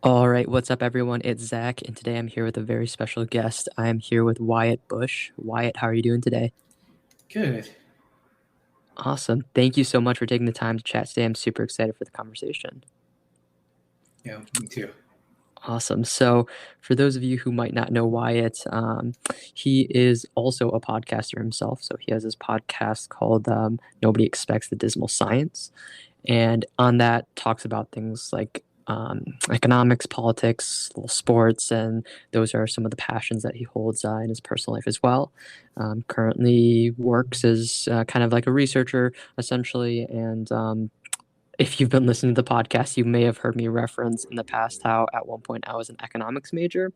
All right, what's up, everyone? It's Zach, and today I'm here with a very special guest. I am here with Wyatt Bush. Wyatt, how are you doing today? Good. Awesome. Thank you so much for taking the time to chat today. I'm super excited for the conversation. Yeah, me too. Awesome. So, for those of you who might not know Wyatt, he is also a podcaster himself. So, he has this podcast called Nobody Expects the Dismal Science. And on that talks about things like economics, politics, little sports, and those are some of the passions that he holds in his personal life as well. Currently works as kind of like a researcher, essentially, and if you've been listening to the podcast, you may have heard me reference in the past how at one point I was an economics major.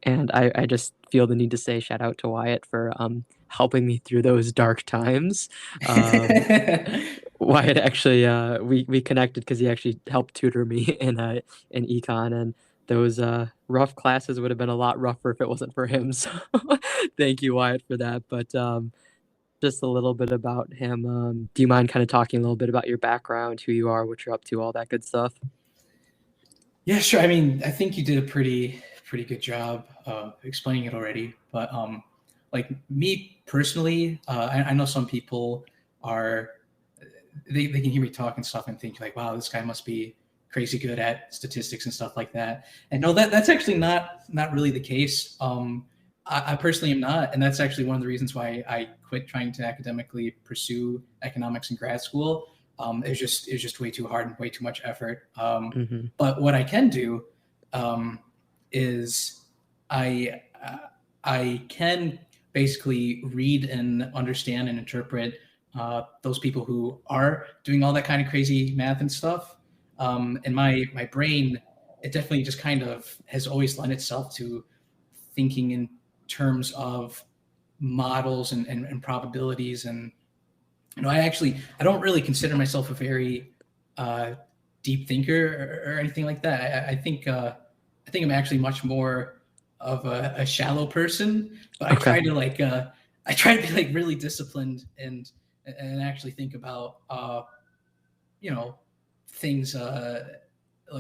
And I just feel the need to say shout out to Wyatt for helping me through those dark times. Um, Wyatt actually, we connected because he actually helped tutor me in econ, and those rough classes would have been a lot rougher if it wasn't for him. So thank you, Wyatt, for that. But just a little bit about him. Do you mind kind of talking a little bit about your background, who you are, what you're up to, all that good stuff? Yeah, sure. I mean, I think you did a pretty good job explaining it already. But like me personally, I know some people are they can hear me talk and stuff and think like, wow, this guy must be crazy good at statistics and stuff like that. And no, that's actually not really the case. I personally am not, and that's actually one of the reasons why I quit trying to academically pursue economics in grad school. It was just way too hard and way too much effort. Hmm. But what I can do is I I can basically read and understand and interpret those people who are doing all that kind of crazy math and stuff. And my brain, it definitely just kind of has always lent itself to thinking in terms of models and probabilities. And I don't really consider myself a very uh, deep thinker or anything like that. I think I'm actually much more of a shallow person, but Okay. I try to be like really disciplined and actually think about you know things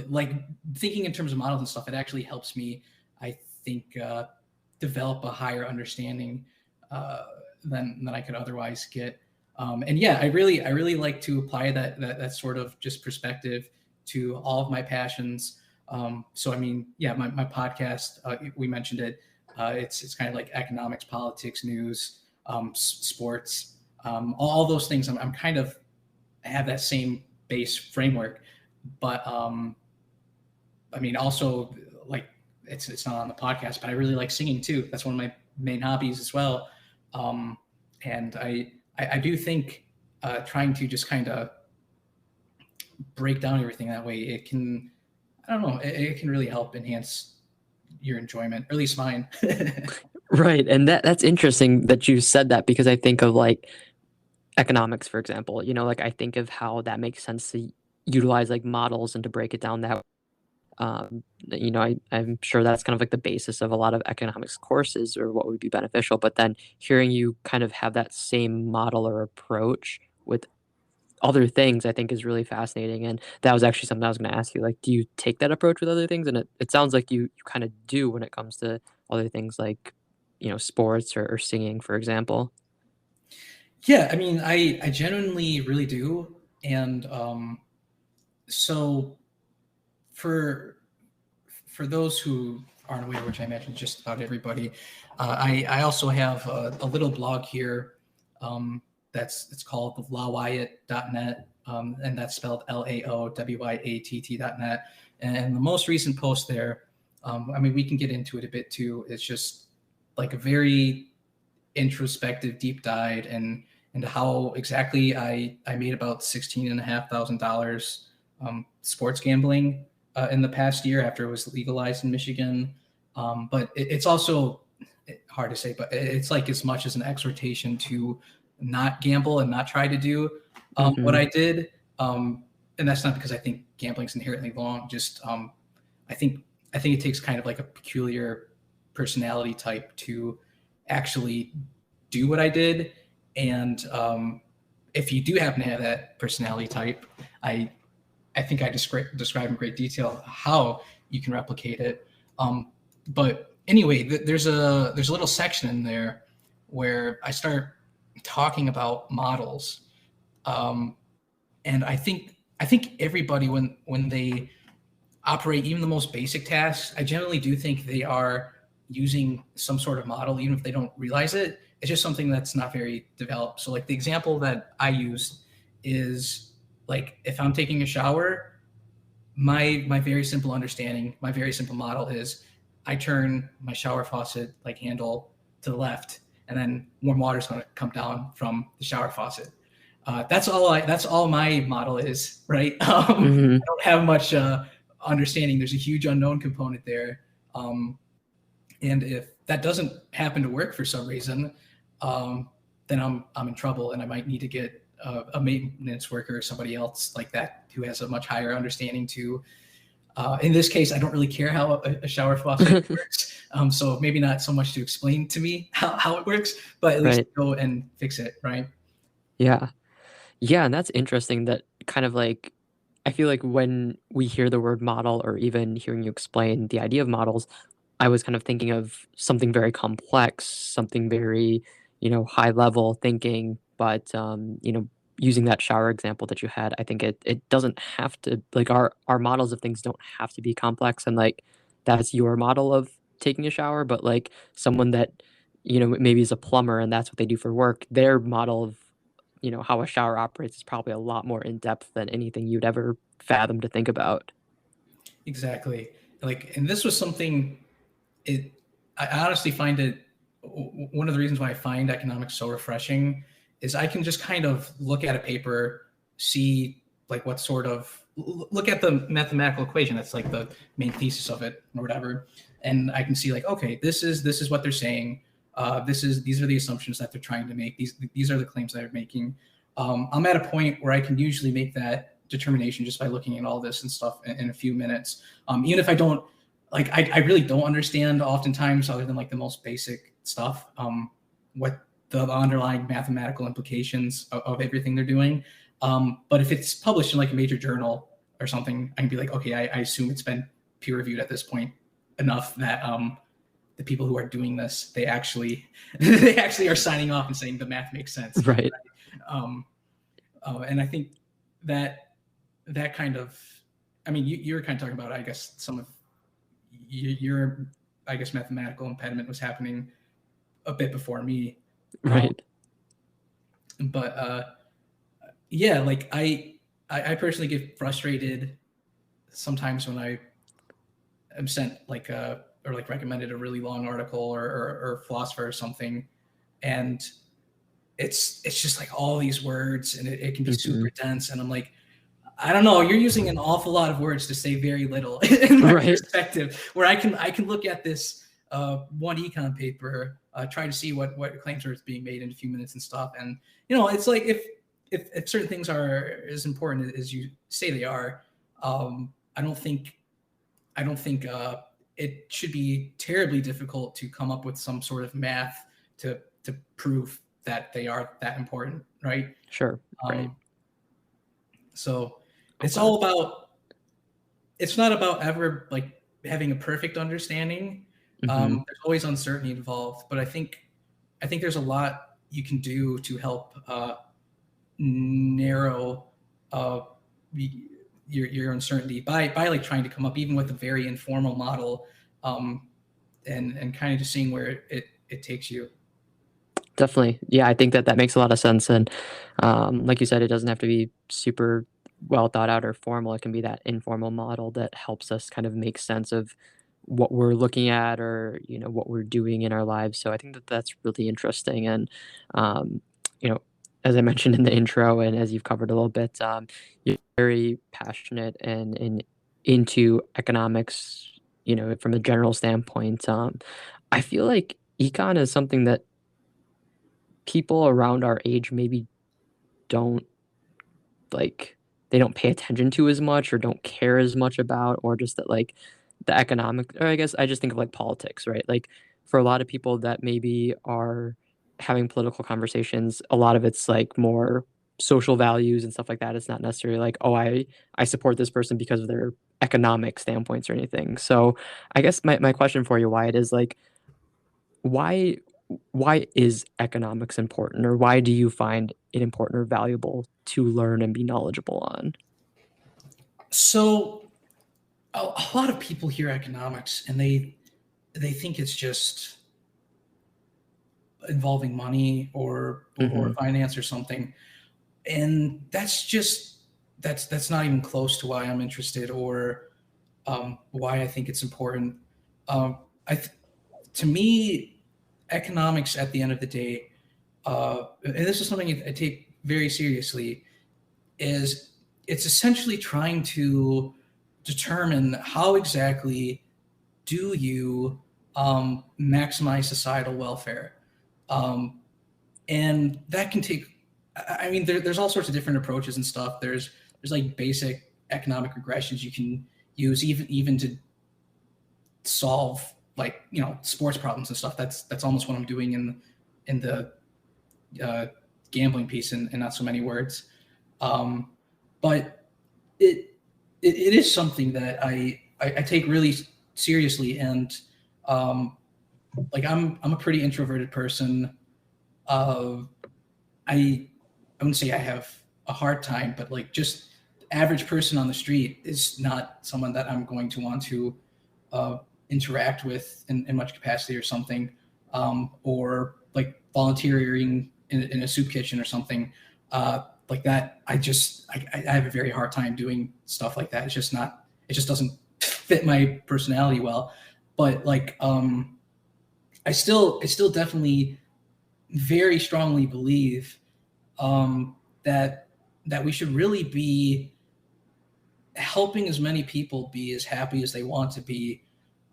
like thinking in terms of models and stuff. It actually helps me, I think, develop a higher understanding uh, than I could otherwise get. And yeah, I really like to apply that sort of just perspective to all of my passions. So I mean, yeah, my podcast, we mentioned it. It's kind of like economics, politics, news, sports, all those things. I'm kind of have that same base framework, but I mean, also like it's not on the podcast, but I really like singing too. That's one of my main hobbies as well. Um, and I do think trying to just kind of break down everything that way, it can, I don't know, it can really help enhance your enjoyment, or at least mine. Right. And that's interesting that you said that because I think of like economics, for example, like I think of how that makes sense to utilize like models and to break it down that I'm sure that's kind of like the basis of a lot of economics courses or what would be beneficial. But then hearing you kind of have that same model or approach with other things, I think is really fascinating. And that was actually something I was going to ask you. Like, do you take that approach with other things? And it sounds like you kind of do when it comes to other things like, sports or singing, for example. Yeah, I mean, I genuinely really do. And so for for those who aren't aware, which I imagine just about everybody, I also have a little blog here that's it's called LaoWyatt.net, and that's spelled LaoWyatt.net. And the most recent post there, I mean, we can get into it a bit too. It's just like a very introspective deep dive and into how exactly I made about $16,500 sports gambling in the past year after it was legalized in Michigan. But it's also hard to say, but it's like as much as an exhortation to not gamble and not try to do what Hmm. I did. And that's not because I think gambling is inherently wrong. Just I think I think it takes kind of like a peculiar personality type to actually do what I did. And if you do happen to have that personality type, I I think I describe in great detail how you can replicate it. But anyway, there's a little section in there where I start talking about models, and I think everybody, when they operate even the most basic tasks, I generally do think they are using some sort of model, even if they don't realize it. It's just something that's not very developed. So like the example that I used is, like, if I'm taking a shower, my very simple understanding, my very simple model is I turn my shower faucet like handle to the left, and then warm water is going to come down from the shower faucet. That's all my model is, right? Hmm. I don't have much understanding. There's a huge unknown component there, and if that doesn't happen to work for some reason, then I'm in trouble, and I might need to get a maintenance worker or somebody else like that who has a much higher understanding to. In this case, I don't really care how a shower faucet works, so maybe not so much to explain to me how it works, but at least Right. go and fix it, right? Yeah. Yeah, and that's interesting that kind of like I feel like when we hear the word model or even hearing you explain the idea of models, I was kind of thinking of something very complex, something very, high level thinking, but using that shower example that you had, I think it doesn't have to like our models of things don't have to be complex and like that's your model of taking a shower, but like someone that, maybe is a plumber and that's what they do for work, their model of how a shower operates is probably a lot more in depth than anything you'd ever fathom to think about. Exactly. Like, and this was something. It. I honestly find it one of the reasons why I find economics so refreshing is I can just kind of look at a paper, see like what sort of look at the mathematical equation that's like the main thesis of it or whatever, and I can see like, okay, this is what they're saying. These are the assumptions that they're trying to make. These are the claims that they're making. I'm at a point where I can usually make that determination just by looking at all this and stuff in a few minutes. Even if I don't, like, I really don't understand oftentimes, other than like the most basic stuff, what the underlying mathematical implications of everything they're doing. But if it's published in like a major journal or something, I can be like, okay, I assume it's been peer reviewed at this point enough that the people who are doing this, they actually they actually are signing off and saying the math makes sense. Right. Um, and I think that that kind of, I mean, you were kind of talking about, I guess, some of your, I guess, mathematical impediment was happening a bit before me. Right. But yeah, like I personally get frustrated sometimes when I am sent like or like recommended a really long article or philosopher or something, and it's just like all these words, and it can be Mhm. super dense, and I'm like, I don't know, you're using an awful lot of words to say very little in my Right. perspective, where I can look at this one econ paper, try to see what claims are being made in a few minutes and stuff, and it's like if certain things are as important as you say they are, I don't think it should be terribly difficult to come up with some sort of math to prove that they are that important, right? Sure. Right. So it's Okay. all about, it's not about ever like having a perfect understanding. Mhm. There's always uncertainty involved, but I think there's a lot you can do to help narrow uh, your uncertainty by like trying to come up even with a very informal model, and kind of just seeing where it takes you. Definitely. Yeah, I think that that makes a lot of sense, and, like you said, it doesn't have to be super well thought out or formal, it can be that informal model that helps us kind of make sense of what we're looking at or, what we're doing in our lives, so I think that that's really interesting, and, um, you know, as I mentioned in the intro and as you've covered a little bit, you're very passionate and into economics, from a general standpoint, I feel like econ is something that people around our age maybe don't like they don't pay attention to as much or don't care as much about or just that like the economic or I guess I just think of like politics, right? Like for a lot of people that maybe are having political conversations, a lot of it's like more social values and stuff like that. It's not necessarily like, oh, I support this person because of their economic standpoints or anything. So I guess my question for you, Wyatt, is like, why why is economics important, or why do you find it important or valuable to learn and be knowledgeable on? So a lot of people hear economics and they think it's just involving money or Hmm. finance or something, and that's not even close to why I'm interested or why I think it's important. Um, I th- to me, economics at the end of the day, and this is something I take very seriously, is it's essentially trying to determine how exactly do you maximize societal welfare. Um, and that can take, I mean, there's all sorts of different approaches and stuff. There's like basic economic regressions you can use even to solve, like, sports problems and stuff. That's almost what I'm doing in the uh, gambling piece in not so many words. Um, but it, it is something that I take really seriously, and um, like I'm a pretty introverted person. Uh, I wouldn't say I have a hard time, but like just average person on the street is not someone that I'm going to want to uh, interact with in much capacity or something, or like volunteering in a soup kitchen or something like that. I have a very hard time doing stuff like that. It's just not. It just doesn't fit my personality well. But like, I still definitely very strongly believe um, that we should really be helping as many people be as happy as they want to be,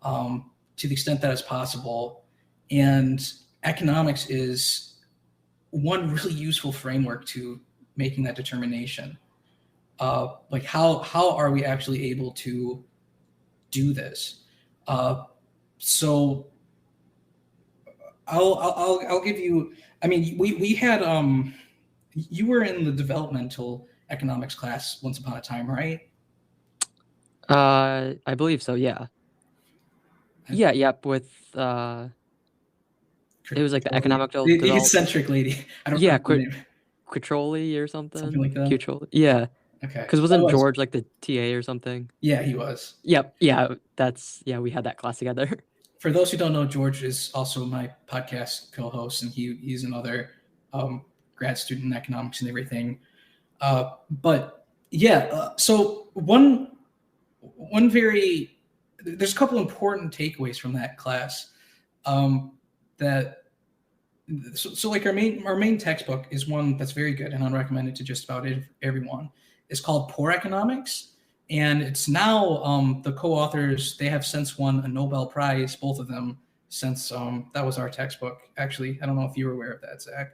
to the extent that is possible. And economics is one really useful framework to making that determination. Like how are we actually able to do this? Uh, so I'll give you. I mean, we had you were in the developmental economics class once upon a time, right? I believe so. Yeah. Yeah. Yep. With it was like the economical The develop. eccentric lady. I don't Yeah, remember the name. Quitroli or Something something. like that. Cutroli. Yeah, Okay. because That wasn't was. George like the TA or something? Yeah, he was. Yep. Yeah. Yeah. We had that class together. For those who don't know, George is also my podcast co-host, and he's another um, grad student in economics and everything. But yeah, so one very there's a couple important takeaways from that class. That so like our main textbook is one that's very good and I'd recommend it to just about everyone. It's called Poor Economics, and it's now the co-authors, they have since won a Nobel Prize, both of them, since that was our textbook. Actually, I don't know if you were aware of that, Zach.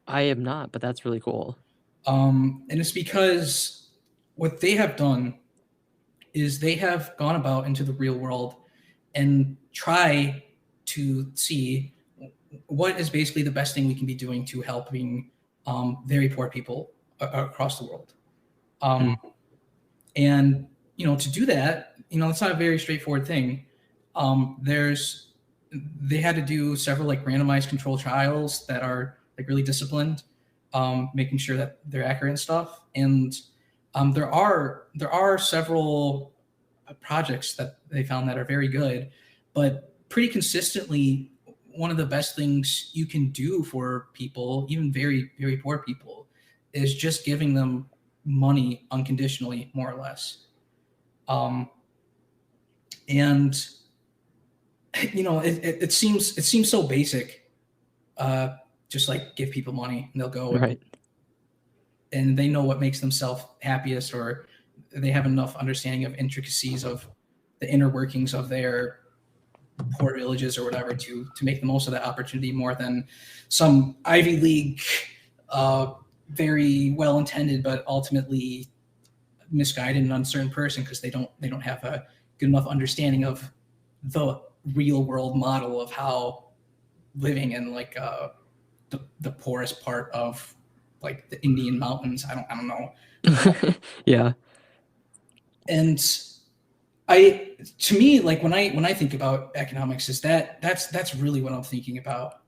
I am not, but that's really cool. And it's because what they have done is they have gone about into the real world and try to see what is basically the best thing we can be doing to helping very poor people across the world. Um, Mm. and to do that, it's not a very straightforward thing. There's They had to do several like randomized control trials that are like really disciplined, making sure that they're accurate and stuff. And there are several projects that they found that are very good, but pretty consistently, one of the best things you can do for people, even very, very poor people, is just giving them money unconditionally, more or less. Um, and it seems so basic. Just like give people money and they'll go Right. and they know what makes themselves happiest, or they have enough understanding of intricacies of the inner workings of their poor villages or whatever to make the most of that opportunity, more than some Ivy League, very well intended but ultimately misguided and uncertain person, because they don't have a good enough understanding of the real world model of how living in like the poorest part of like the Indian mountains. I don't know. Yeah. And To me, like when I think about economics, is that's really what I'm thinking about.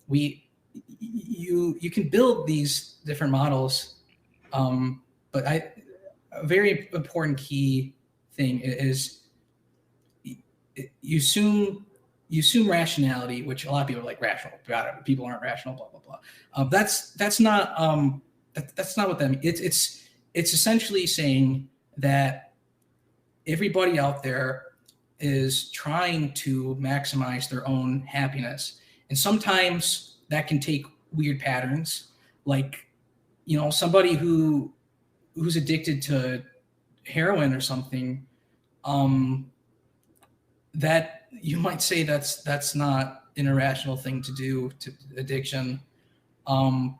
We you can build these different models, but a very important key thing is you assume you assume rationality, which a lot of people are like rational. People aren't rational. Blah blah blah. That's not that's not what that means. It's essentially saying that everybody out there is trying to maximize their own happiness, and sometimes that can take weird patterns, like somebody who's addicted to heroin or something. Um, that you might say that's not an irrational thing to do to addiction, um,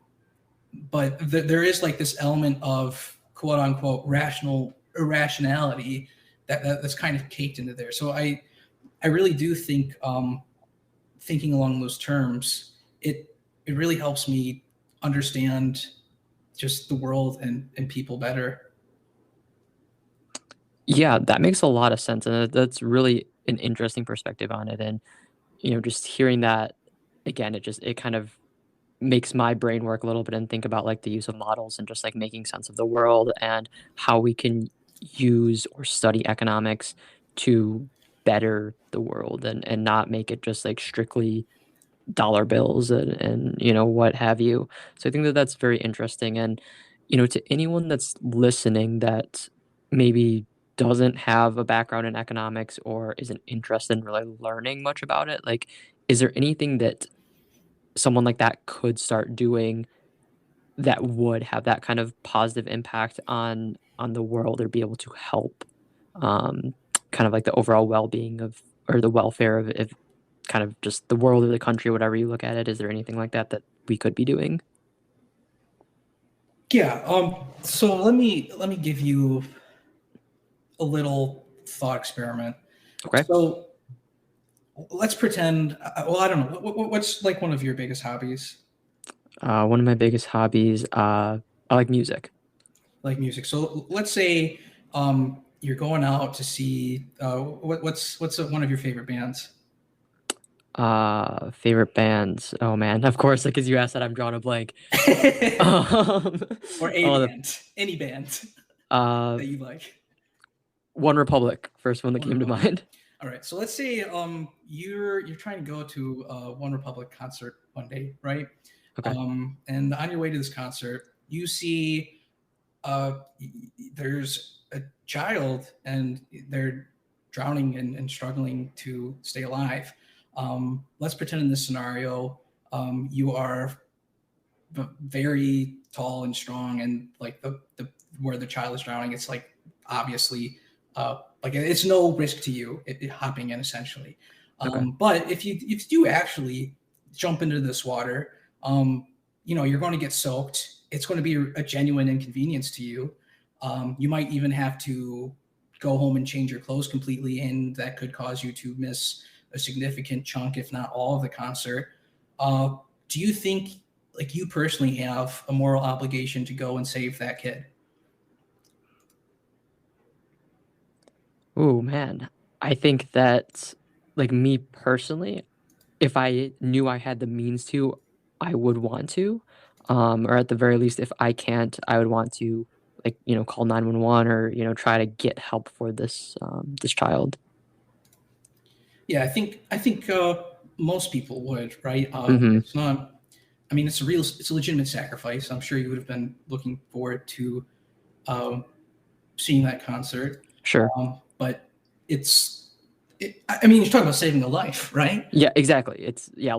but there is like this element of quote unquote rational irrationality that's kind of caked into there. So I really do think thinking along those terms, it really helps me understand just the world and people better. Yeah, that makes a lot of sense, and that's really an interesting perspective on it. And just hearing that again, it kind of makes my brain work a little bit and think about like the use of models and just like making sense of the world and how we can use or study economics to better the world and not make it just like strictly dollar bills and what have you. So I think that that's very interesting. And to anyone that's listening that maybe doesn't have a background in economics or isn't interested in really learning much about it, like, is there anything that someone like that could start doing that would have that kind of positive impact on the world or be able to help, um, kind of like the overall well-being of or the welfare of kind of just the world or the country, whatever you look at it? Is there anything like that that we could be doing? Yeah. So let me give you a little thought experiment. Okay. So let's pretend. Well, I don't know. What's like one of your biggest hobbies? One of my biggest hobbies, I like music. Like music. So let's say you're going out to see what's one of your favorite bands? Favorite bands. Oh man, of course, like as you asked that, I'm drawing a blank. Um, Or a oh, band, any band uh, that you like. One Republic, first one that One came to Republic. mind. All right. So let's say you're trying to go to a One Republic concert one day, right? Okay. And on your way to this concert, you see there's a child and they're drowning and struggling to stay alive. Let's pretend in this scenario you are very tall and strong, and like the where the child is drowning, it's like obviously like it's no risk to you hopping in essentially. Okay. But if you actually jump into this water, you're going to get soaked. It's going to be a genuine inconvenience to you. You might even have to go home and change your clothes completely, and that could cause you to miss a significant chunk, if not all, of the concert. Do you think, like you personally, have a moral obligation to go and save that kid? Oh man, I think that, like me personally, if I knew I had the means to, I would want to. Or at the very least, if I can't, I would want to, like, call 911 or, try to get help for this child. Yeah, I think most people would, right? Hmm. It's not. I mean, it's a legitimate sacrifice. I'm sure you would have been looking forward to um, seeing that concert, Sure. but I mean, you're talking about saving a life, right? Yeah, exactly. Yeah,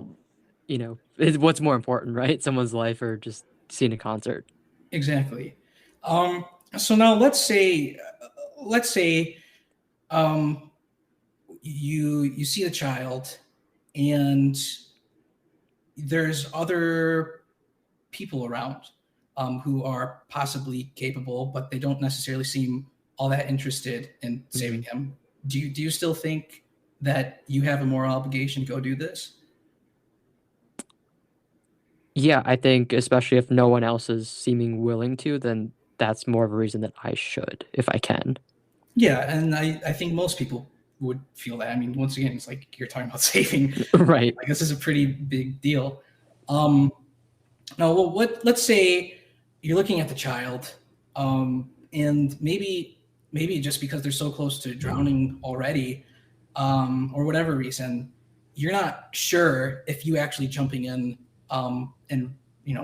it's what's more important, right? Someone's life or just seeing a concert. Exactly. Um, so now let's say um, you see a child, and there's other people around who are possibly capable, but they don't necessarily seem all that interested in saving Hmm. him. Do you still think that you have a moral obligation to go do this? Yeah, I think especially if no one else is seeming willing to, then that's more of a reason that I should, if I can. Yeah, and I think most people would feel that. I mean, once again, it's like you're talking about saving. Right. Like this is a pretty big deal. Um, no, well, let's say you're looking at the child, and maybe just because they're so close to drowning already, or whatever reason, you're not sure if you actually jumping in, and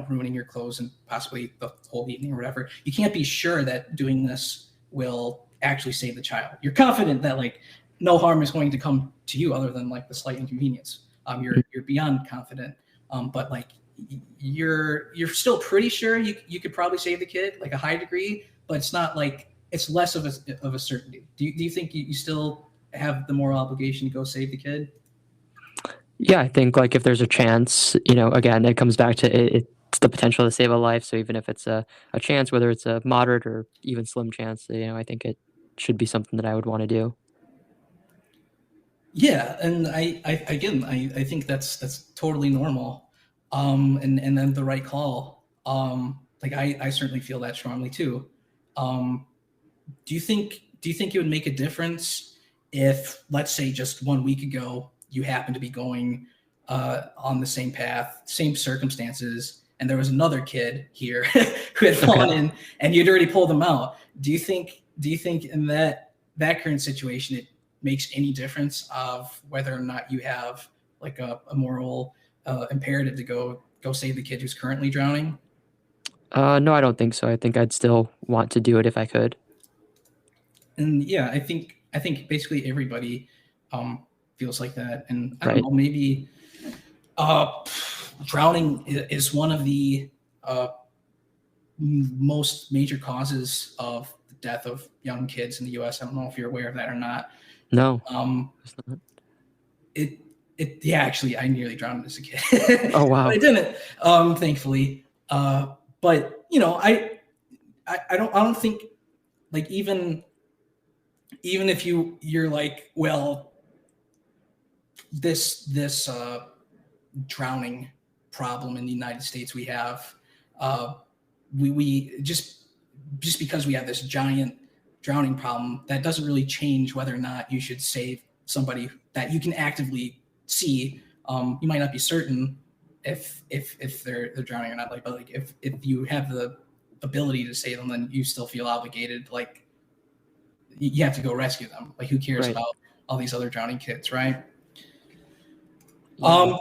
ruining your clothes and possibly the whole evening or whatever. You can't be sure that doing this will actually save the child. You're confident that like no harm is going to come to you other than like the slight inconvenience. You're beyond confident, but like you're still pretty sure you could probably save the kid, like a high degree, but it's not like it's less of a certainty. Do you think you still have the moral obligation to go save the kid? Yeah, I think like if there's a chance, again, it comes back to it's the potential to save a life. So even if it's a chance, whether it's a moderate or even slim chance, I think it should be something that I would want to do. Yeah, and I think that's totally normal, and then the right call. Like I certainly feel that strongly too. Um, do you think it would make a difference if, let's say, just 1 week ago you happened to be going on the same path, same circumstances, and there was another kid here who had fallen Okay. in, and you'd already pulled them out? Do you think in that current situation it makes any difference of whether or not you have like a moral imperative to go save the kid who's currently drowning? No, I don't think so. I think I'd still want to do it if I could. And yeah, I think basically everybody feels like that. And I don't Right. know, maybe uh, drowning is one of the uh, most major causes of the death of young kids in the U.S. I don't know if you're aware of that or not. No. Um, It's not. it yeah, actually, I nearly drowned as a kid, Oh but I wow. didn't, thankfully. But I don't think, like, even if you're like, well, this drowning problem in the United States we have, uh, we just because we have this giant drowning problem, that doesn't really change whether or not you should save somebody that you can actively see. You might not be certain if they're drowning or not, like, but like if you have the ability to save them, then you still feel obligated. Like you have to go rescue them. Like who cares Right. about all these other drowning kids, right? Yeah. Um,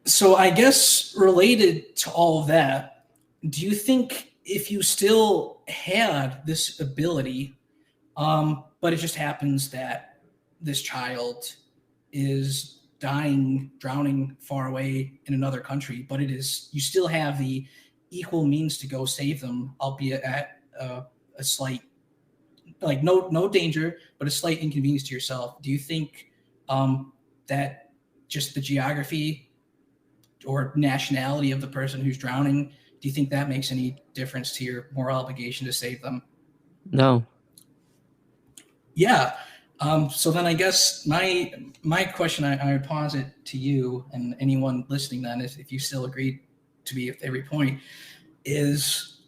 so I guess related to all of that, do you think if you still had this ability, but it just happens that this child is dying, drowning far away in another country, but you still have the equal means to go save them, albeit at a slight, like no danger, but a slight inconvenience to yourself? Do you think um, that just the geography or nationality of the person who's drowning, do you think that makes any difference to your moral obligation to save them? No. Yeah. So then I guess my question, I would posit to you and anyone listening then, is if you still agree to me with every point, is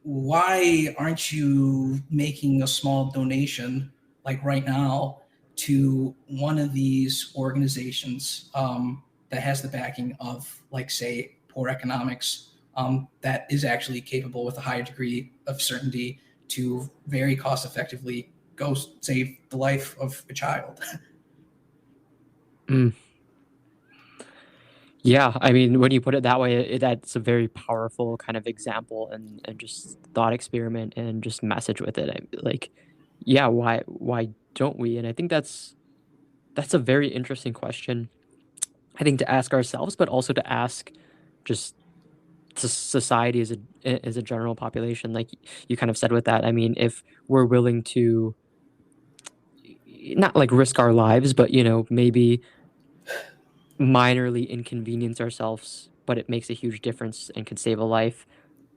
why aren't you making a small donation, like right now, to one of these organizations that has the backing of, like, say, Poor Economics, that is actually capable with a high degree of certainty to very cost effectively go save the life of a child? Mm. Yeah, I mean, when you put it that way, that's a very powerful kind of example and just thought experiment and just message with it. Like, yeah, why don't we? And I think that's a very interesting question. I think to ask ourselves, but also to ask just society as a general population. Like you kind of said with that. I mean, if we're willing to not like risk our lives, but maybe minorly inconvenience ourselves, but it makes a huge difference and can save a life.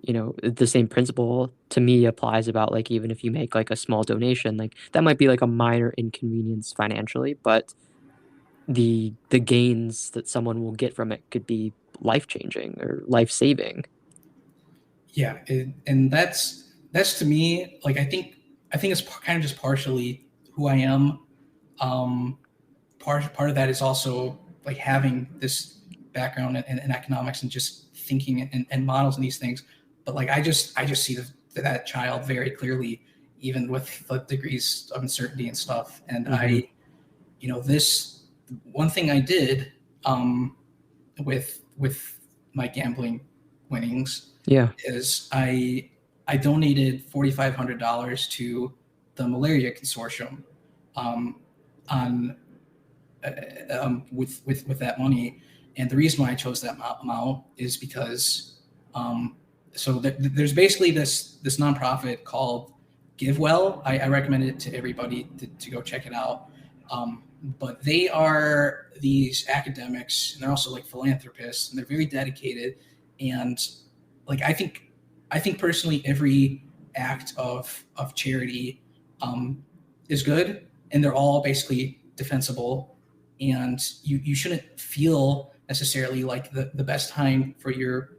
The same principle to me applies about like even if you make like a small donation, like that might be like a minor inconvenience financially, but the gains that someone will get from it could be life changing or life saving. Yeah, and that's to me, like, I think I think it's kind of just partially who I am. Part of that is also like having this background in economics and just thinking and models and these things. But like I just see that child very clearly, even with the degrees of uncertainty and stuff. And this one thing I did with my gambling winnings is I donated $4,500 to the malaria consortium on with that money. And the reason why I chose that amount is because there's basically this nonprofit called GiveWell. I recommend it to everybody to go check it out. But they are these academics, and they're also like philanthropists, and they're very dedicated. And like I think personally, every act of charity is good, and they're all basically defensible. And you shouldn't feel necessarily like the best time for your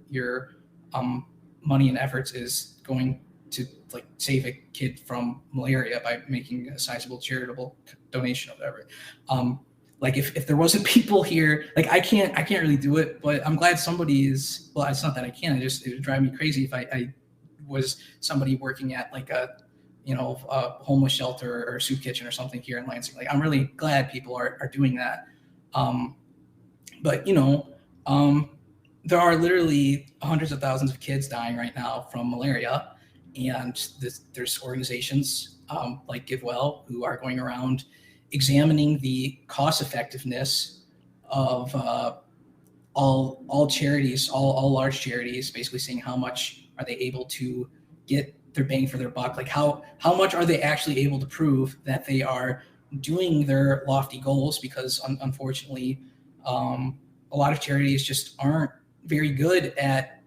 money and efforts is going to like save a kid from malaria by making a sizable charitable donation or whatever. Like if there wasn't people here, like I can't really do it, but I'm glad somebody is. Well, it's not that I can't. It would drive me crazy if I was somebody working at like a homeless shelter or soup kitchen or something here in Lansing. Like I'm really glad people are doing that. But there are literally hundreds of thousands of kids dying right now from malaria, and there's organizations like GiveWell who are going around examining the cost effectiveness of all charities, all large charities, basically seeing how much are they able to get their bang for their buck. Like how much are they actually able to prove that they are doing their lofty goals? Because unfortunately, a lot of charities just aren't very good at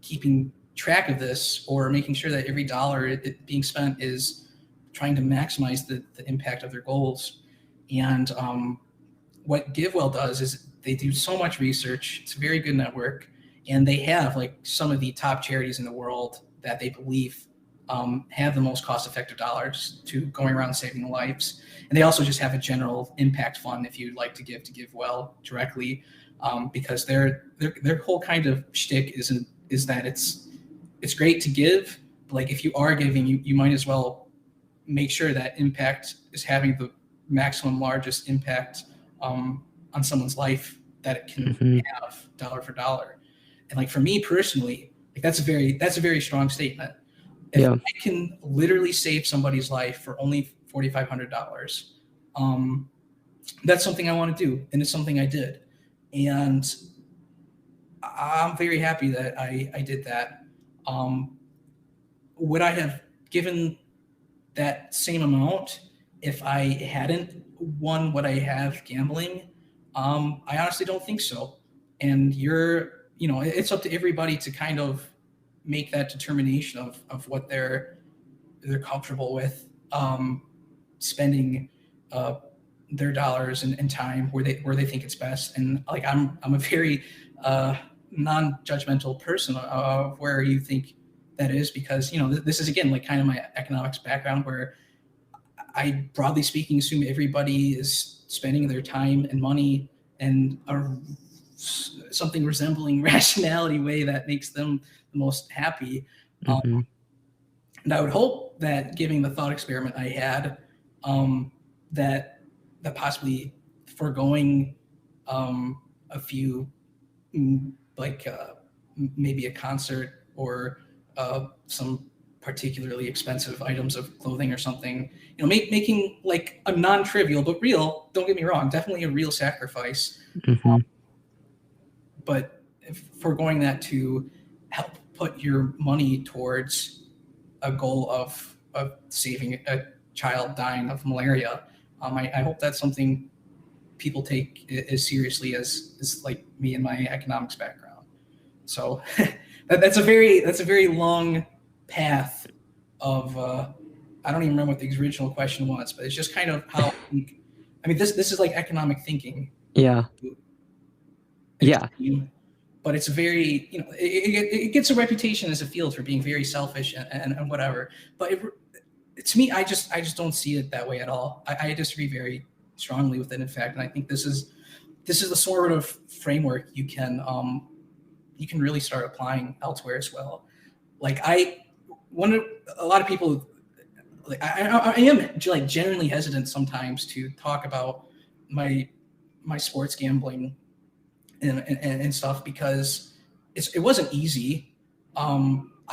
keeping track of this or making sure that every dollar being spent is trying to maximize the impact of their goals. And what GiveWell does is they do so much research. It's a very good network, and they have like some of the top charities in the world that they believe have the most cost-effective dollars to going around saving lives. And they also just have a general impact fund if you'd like to give to GiveWell directly, because their whole kind of shtick is that it's great to give, but like if you are giving, you might as well make sure that impact is having the maximum largest impact on someone's life that it can have dollar for dollar. And like for me personally, like that's a very strong statement. If I can literally save somebody's life for only $4,500, that's something I want to do, and it's something I did, and I'm very happy that I did that. Would I have given that same amount if I hadn't won what I have gambling? I honestly don't think so. And it's up to everybody to kind of make that determination of what they're comfortable with spending their dollars and time where they think it's best. And like I'm a very non-judgmental person of where you think that is, because this is again like kind of my economics background, where I broadly speaking assume everybody is spending their time and money in something resembling rationality way that makes them the most happy. And I would hope that, giving the thought experiment I had, that possibly foregoing a few maybe a concert or some particularly expensive items of clothing or something, making like a non-trivial but real, don't get me wrong, definitely a real sacrifice, but foregoing that to help put your money towards a goal of saving a child dying of malaria. I hope that's something people take as seriously as like me and my economics background. So that's a very long path of I don't even remember what the original question was, but it's just kind of how this is like economic thinking. Yeah. But it's very, it gets a reputation as a field for being very selfish and whatever. But to me, I just don't see it that way at all. I disagree very strongly with it, in fact, and I think this is the sort of framework you can really start applying elsewhere as well. Like a lot of people, like I am like genuinely hesitant sometimes to talk about my sports gambling and stuff, because it wasn't easy.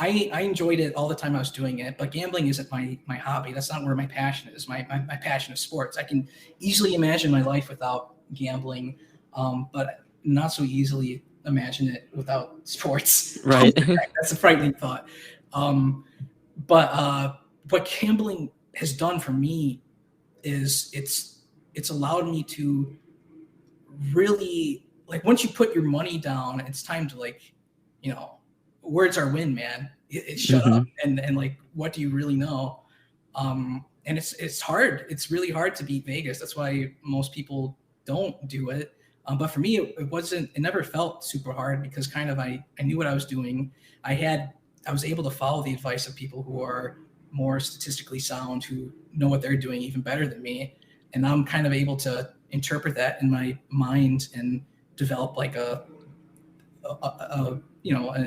I enjoyed it all the time I was doing it, but gambling isn't my hobby. That's not where my passion is. My passion is sports. I can easily imagine my life without gambling, but not so easily imagine it without sports. Right. That's a frightening thought. Um, but what gambling has done for me is it's allowed me to really, like, once you put your money down, it's time to, like, words are win, man. It's shut up and like, what do you really know? And it's hard. It's really hard to beat Vegas. That's why most people don't do it. But for me, it never felt super hard, because kind of I knew what I was doing. I was able to follow the advice of people who are more statistically sound, who know what they're doing even better than me. And I'm kind of able to interpret that in my mind and develop like an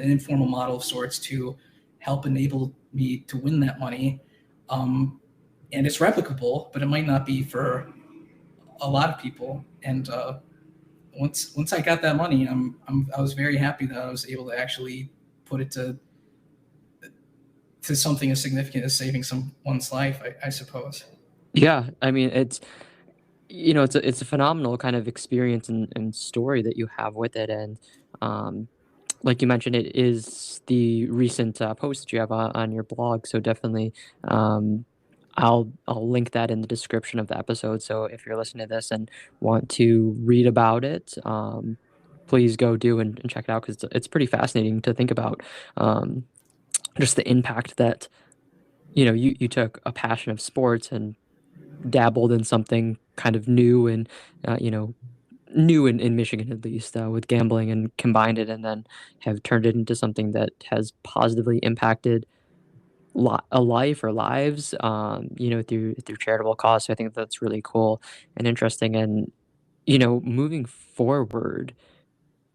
informal model of sorts to help enable me to win that money. And it's replicable, but it might not be for a lot of people. And once I got that money, I was very happy that I was able to actually put it to something as significant as saving someone's life, I suppose. Yeah, I mean, it's a phenomenal kind of experience and story that you have with it, and um, like you mentioned, it is the recent post that you have on your blog. So definitely, um, I'll link that in the description of the episode. So if you're listening to this and want to read about it, please go do and check it out, because it's pretty fascinating to think about. Um, just the impact that you took a passion of sports and dabbled in something kind of new and new in Michigan, at least, with gambling, and combined it, and then have turned it into something that has positively impacted a life or lives, through charitable cause. So I think that's really cool and interesting. And moving forward,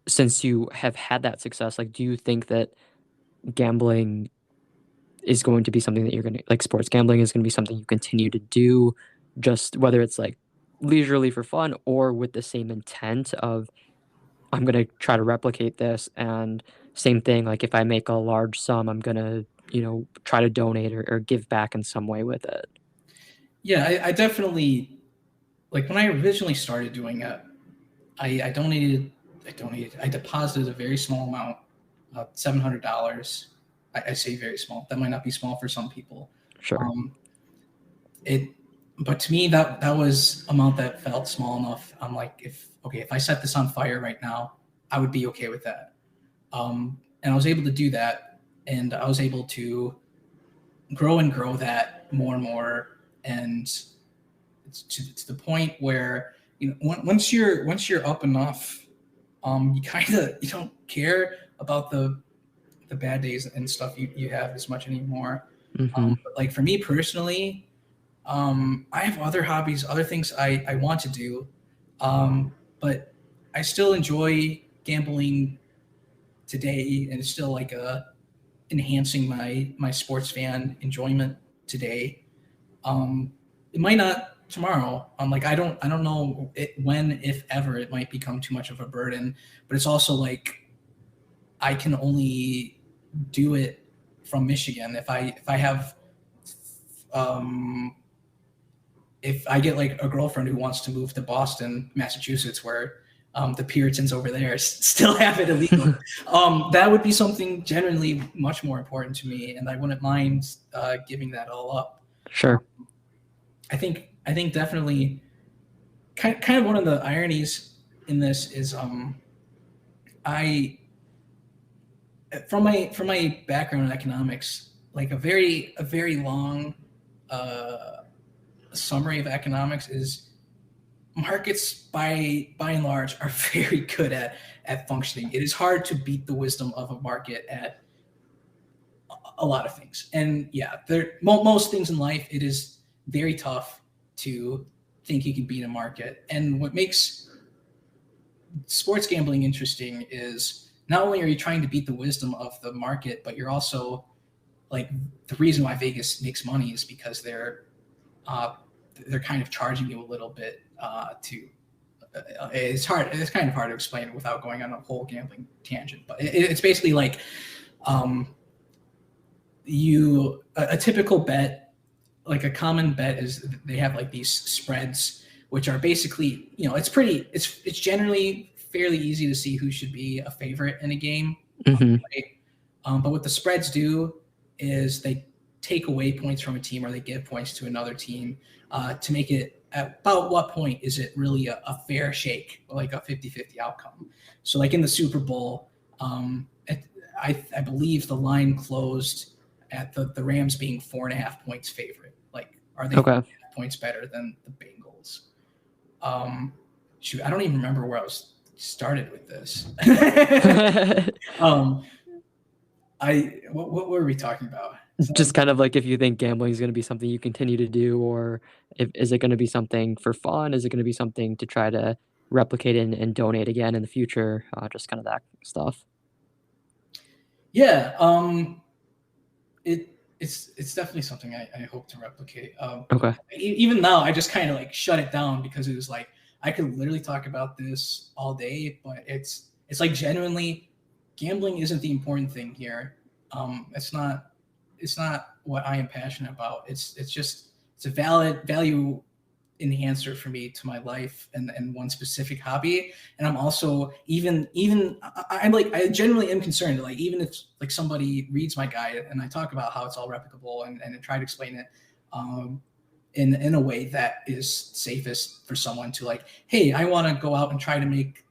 since you have had that success, like, do you think that gambling is going to be something that you're gonna like sports gambling is gonna be something you continue to do, just whether it's like leisurely for fun or with the same intent of I'm gonna try to replicate this, and same thing, like if I make a large sum, I'm gonna, try to donate or give back in some way with it. Yeah, I definitely, like, when I originally started doing it, I donated, I deposited a very small amount, $700. I say very small. That might not be small for some people. Sure. Um, it, but to me, that was amount that felt small enough. I'm like, if I set this on fire right now, I would be okay with that. And I was able to do that, and I was able to grow that more and more, and it's to the point where, once you're up enough, you don't care about the bad days and stuff you have as much anymore. Hmm. But like, for me personally, I have other hobbies, other things I want to do, but I still enjoy gambling today, and it's still like enhancing my sports fan enjoyment today. It might not tomorrow. Like, I don't know when, if ever, it might become too much of a burden. But it's also like, I can only do it from Michigan. If I have if I get like a girlfriend who wants to move to Boston, Massachusetts, where the Puritans over there still have it illegal, that would be something generally much more important to me, and I wouldn't mind giving that all up. Sure. I think definitely, kind of one of the ironies in this is, I from my background in economics, like, a very long summary of economics is, markets by and large are very good at functioning. It is hard to beat the wisdom of a market a lot of things. And yeah, most things in life, it is very tough to think you can beat a market. And what makes sports gambling interesting is not only are you trying to beat the wisdom of the market, but you're also like, the reason why Vegas makes money is because they're kind of charging you a little bit to. It's hard. It's kind of hard to explain without going on a whole gambling tangent. But it's basically like a typical bet, like a common bet is they have like these spreads, which are basically, it's generally fairly easy to see who should be a favorite in a game. Mm-hmm. Right? But what the spreads do is they take away points from a team, or they give points to another team to make it at about what point is it really a fair shake, like a 50-50 outcome. So like in the Super Bowl, I believe the line closed at the Rams being 4.5 points favorite. Like, are they 4.5 points better than the Bengals? Shoot, I don't even remember where I was started with this. What were we talking about? Just kind of like if you think gambling is going to be something you continue to do, or is it going to be something for fun? Is it going to be something to try to replicate and donate again in the future? Just kind of that stuff. Yeah, it's definitely something I hope to replicate. Okay. Even now, I just kind of like shut it down because it was like I could literally talk about this all day, but it's like genuinely, gambling isn't the important thing here. It's not what I am passionate about. It's a value enhancer for me to my life and one specific hobby. And I'm also I genuinely am concerned, like, even if like somebody reads my guide and I talk about how it's all replicable and try to explain it in a way that is safest for someone to, like, hey, I want to go out and try to make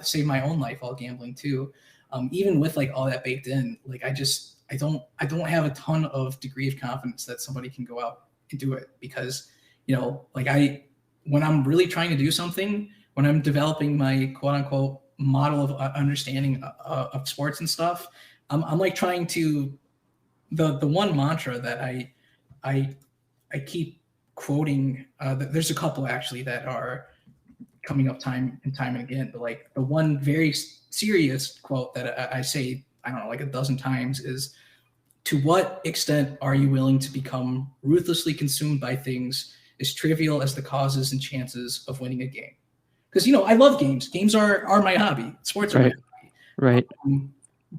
save my own life while gambling too. Even with like all that baked in, like I don't have a ton of degree of confidence that somebody can go out and do it, because like when I'm really trying to do something, when I'm developing my quote unquote model of understanding of sports and stuff, I'm like trying to, the one mantra that I keep quoting, there's a couple actually that are coming up time and again, but like the one very serious quote that I say, I don't know, like a dozen times is, to what extent are you willing to become ruthlessly consumed by things as trivial as the causes and chances of winning a game? Because, I love games. Games are my hobby. Sports are my hobby. Right.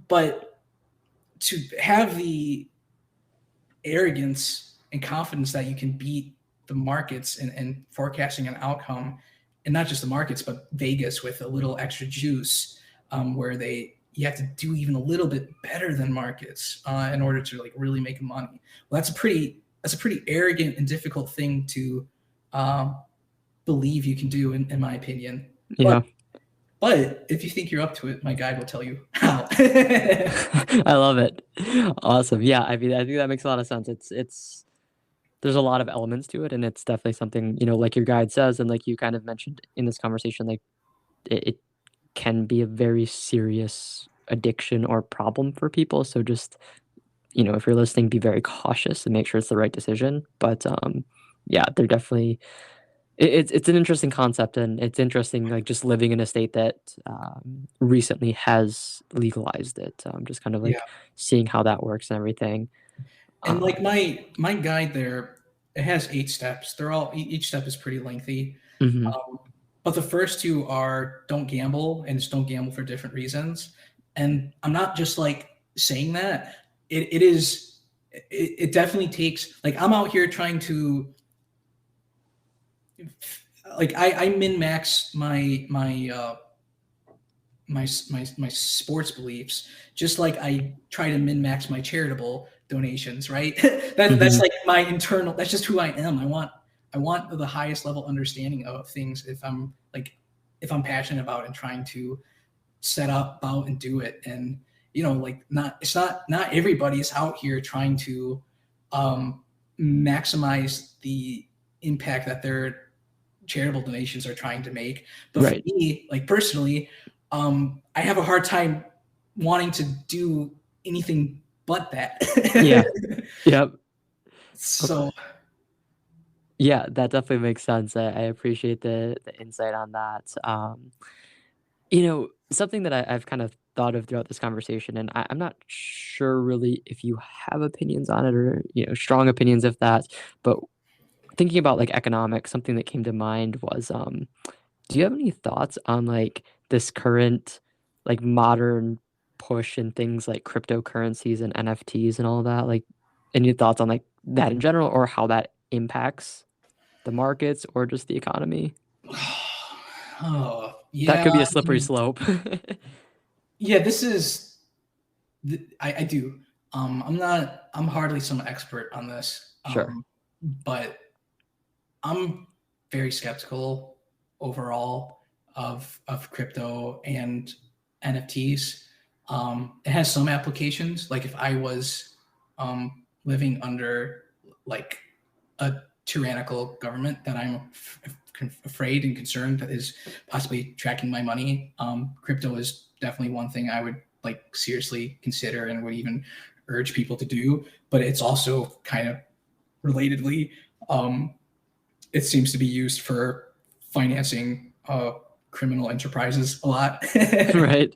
But to have the arrogance and confidence that you can beat the markets and forecasting an outcome, and not just the markets, but Vegas with a little extra juice, where you have to do even a little bit better than markets in order to like really make money. Well, that's a pretty arrogant and difficult thing to believe you can do, in my opinion. Yeah. But if you think you're up to it, my guide will tell you how. I love it. Awesome. Yeah, I mean, I think that makes a lot of sense. There's a lot of elements to it, and it's definitely something, like your guide says, and like you kind of mentioned in this conversation, like it can be a very serious addiction or problem for people. So just, if you're listening, be very cautious and make sure it's the right decision. But yeah, they're definitely, it's an interesting concept, and it's interesting, like just living in a state that recently has legalized it. Just kind of like seeing how that works and everything. And like my guide there, it has 8 steps. Each step is pretty lengthy. Mm-hmm. But the first 2 are don't gamble, and just don't gamble for different reasons. And I'm not just like saying that. It definitely takes, like, I'm out here trying to, like, I min-max my sports beliefs, just like I try to min-max my charitable donations, right? That's like my internal, that's just who I am. I want the highest level understanding of things if I'm passionate about and trying to set up out and do it. And like, not everybody's out here trying to maximize the impact that their charitable donations are trying to make. But for me, like personally, I have a hard time wanting to do anything but that. Yeah. Yep. So Yeah, that definitely makes sense. I appreciate the insight on that. Something that I've kind of thought of throughout this conversation, and I'm not sure really if you have opinions on it or, strong opinions of that, but thinking about like economics, something that came to mind was, do you have any thoughts on like this current, like modern push in things like cryptocurrencies and NFTs and all that? Like, any thoughts on like that in general or how that impacts the markets or just the economy? oh That yeah, could be a I slippery mean, slope. yeah, this is I do. I'm hardly some expert on this. Sure. But I'm very skeptical overall of crypto and NFTs. It has some applications. Like if I was living under like a tyrannical government that I'm afraid and concerned that is possibly tracking my money, crypto is definitely one thing I would like seriously consider and would even urge people to do. But it's also kind of relatedly, um, it seems to be used for financing criminal enterprises a lot. Right.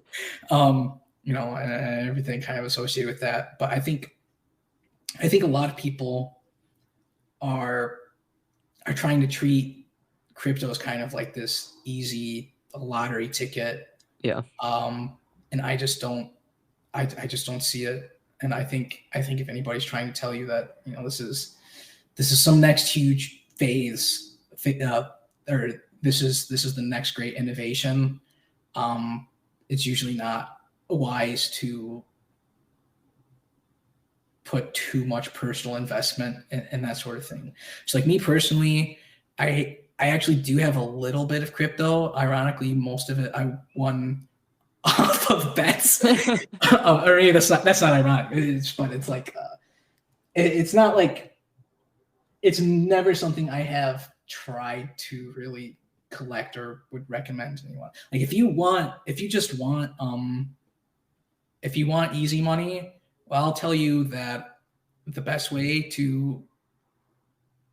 And everything kind of associated with that. But I think a lot of people are trying to treat crypto as kind of like this easy lottery ticket. Yeah. And I just don't see it. And I think if anybody's trying to tell you that, this is some next huge phase, or this is the next great innovation, it's usually not wise to put too much personal investment in that sort of thing. So like me personally, I actually do have a little bit of crypto. Ironically, most of it I won off of bets. Or maybe that's not ironic. It's like it's not like it's never something I have tried to really collect or would recommend to anyone. Like if you want easy money, well, I'll tell you that the best way to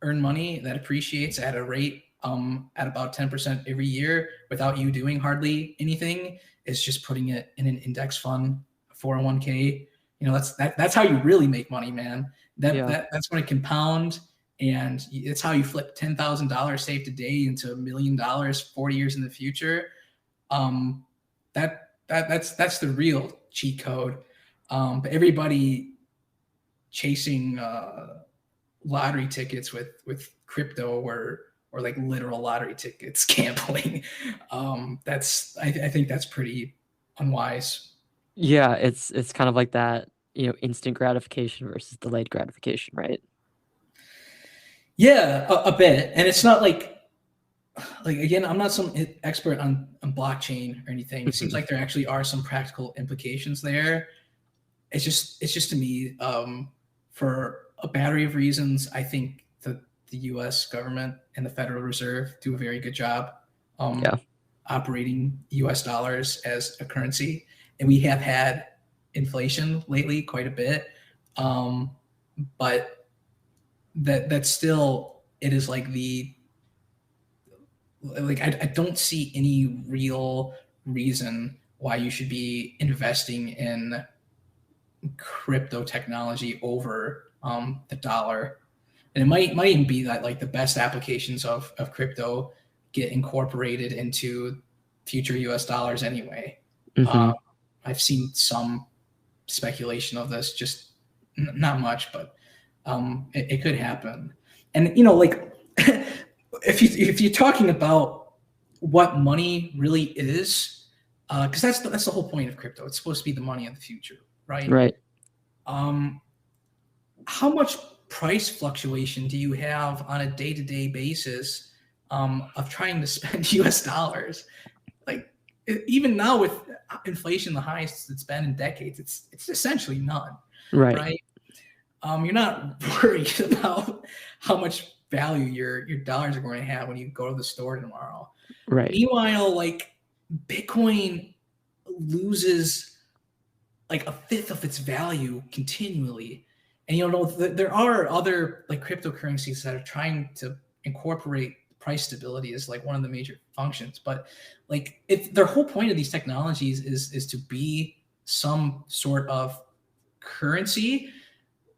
earn money that appreciates at a rate at about 10% every year without you doing hardly anything is just putting it in an index fund, 401k. That's how you really make money, man. Yeah. That's going to compound, and it's how you flip $10,000 saved today into $1 million 40 years in the future. That's the real cheat code. But everybody chasing lottery tickets with crypto or like literal lottery tickets gambling. I think that's pretty unwise. Yeah, it's kind of like that, instant gratification versus delayed gratification, right? Yeah, a bit. And it's not like again, I'm not some expert on blockchain or anything. It seems like there actually are some practical implications there. It's just to me, for a battery of reasons, I think the U.S. government and the Federal Reserve do a very good job Yeah. operating U.S. dollars as a currency, and we have had inflation lately quite a bit, but that still it is like I don't see any real reason why you should be investing in crypto technology over the dollar. And it might even be that like the best applications of crypto get incorporated into future US dollars anyway. Hmm. I've seen some speculation of this, just not much, but it could happen. And like if you're talking about what money really is, because that's the whole point of crypto. It's supposed to be the money of the future, right? Right. Um, how much price fluctuation do you have on a day-to-day basis of trying to spend US dollars? Like even now with inflation the highest it's been in decades, it's essentially none, Right. right? You're not worried about how much value your dollars are going to have when you go to the store tomorrow. Right. Meanwhile, like Bitcoin loses like a fifth of its value continually. And you know, there are other like cryptocurrencies that are trying to incorporate price stability as like one of the major functions. But like, if their whole point of these technologies is to be some sort of currency,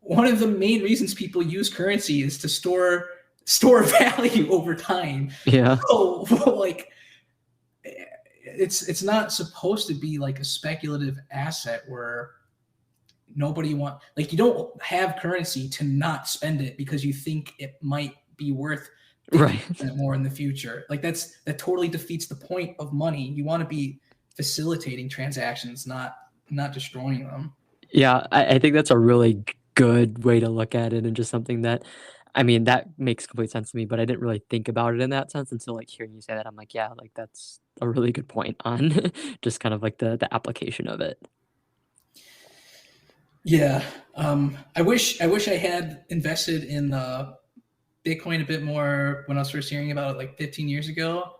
one of the main reasons people use currency is to store value over time. Yeah. So like, it's not supposed to be like a speculative asset where nobody want, like, you don't have currency to not spend it because you think it might be worth Right. 50% more in the future. Like, that totally defeats the point of money. You want to be facilitating transactions, not destroying them. Yeah, I think that's a really good way to look at it, and just something that, I mean, that makes complete sense to me, but I didn't really think about it in that sense until, like, hearing you say that. I'm like, yeah, like, that's a really good point on just kind of like the application of it. Yeah. I wish I had invested in Bitcoin a bit more when I was first hearing about it like 15 years ago.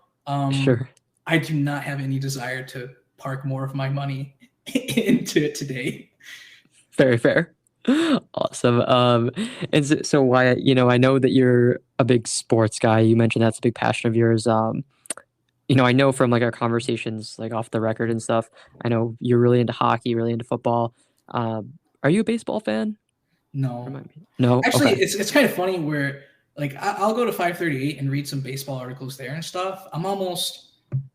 Sure. I do not have any desire to park more of my money into it today. Very fair. Awesome. And so Wyatt, I know that you're a big sports guy. You mentioned that's a big passion of yours. I know from like our conversations, like off the record and stuff, I know you're really into hockey, really into football. Are you a baseball fan? No, Remind me. No? actually, Okay. it's kind of funny where like I'll go to 538 and read some baseball articles there and stuff.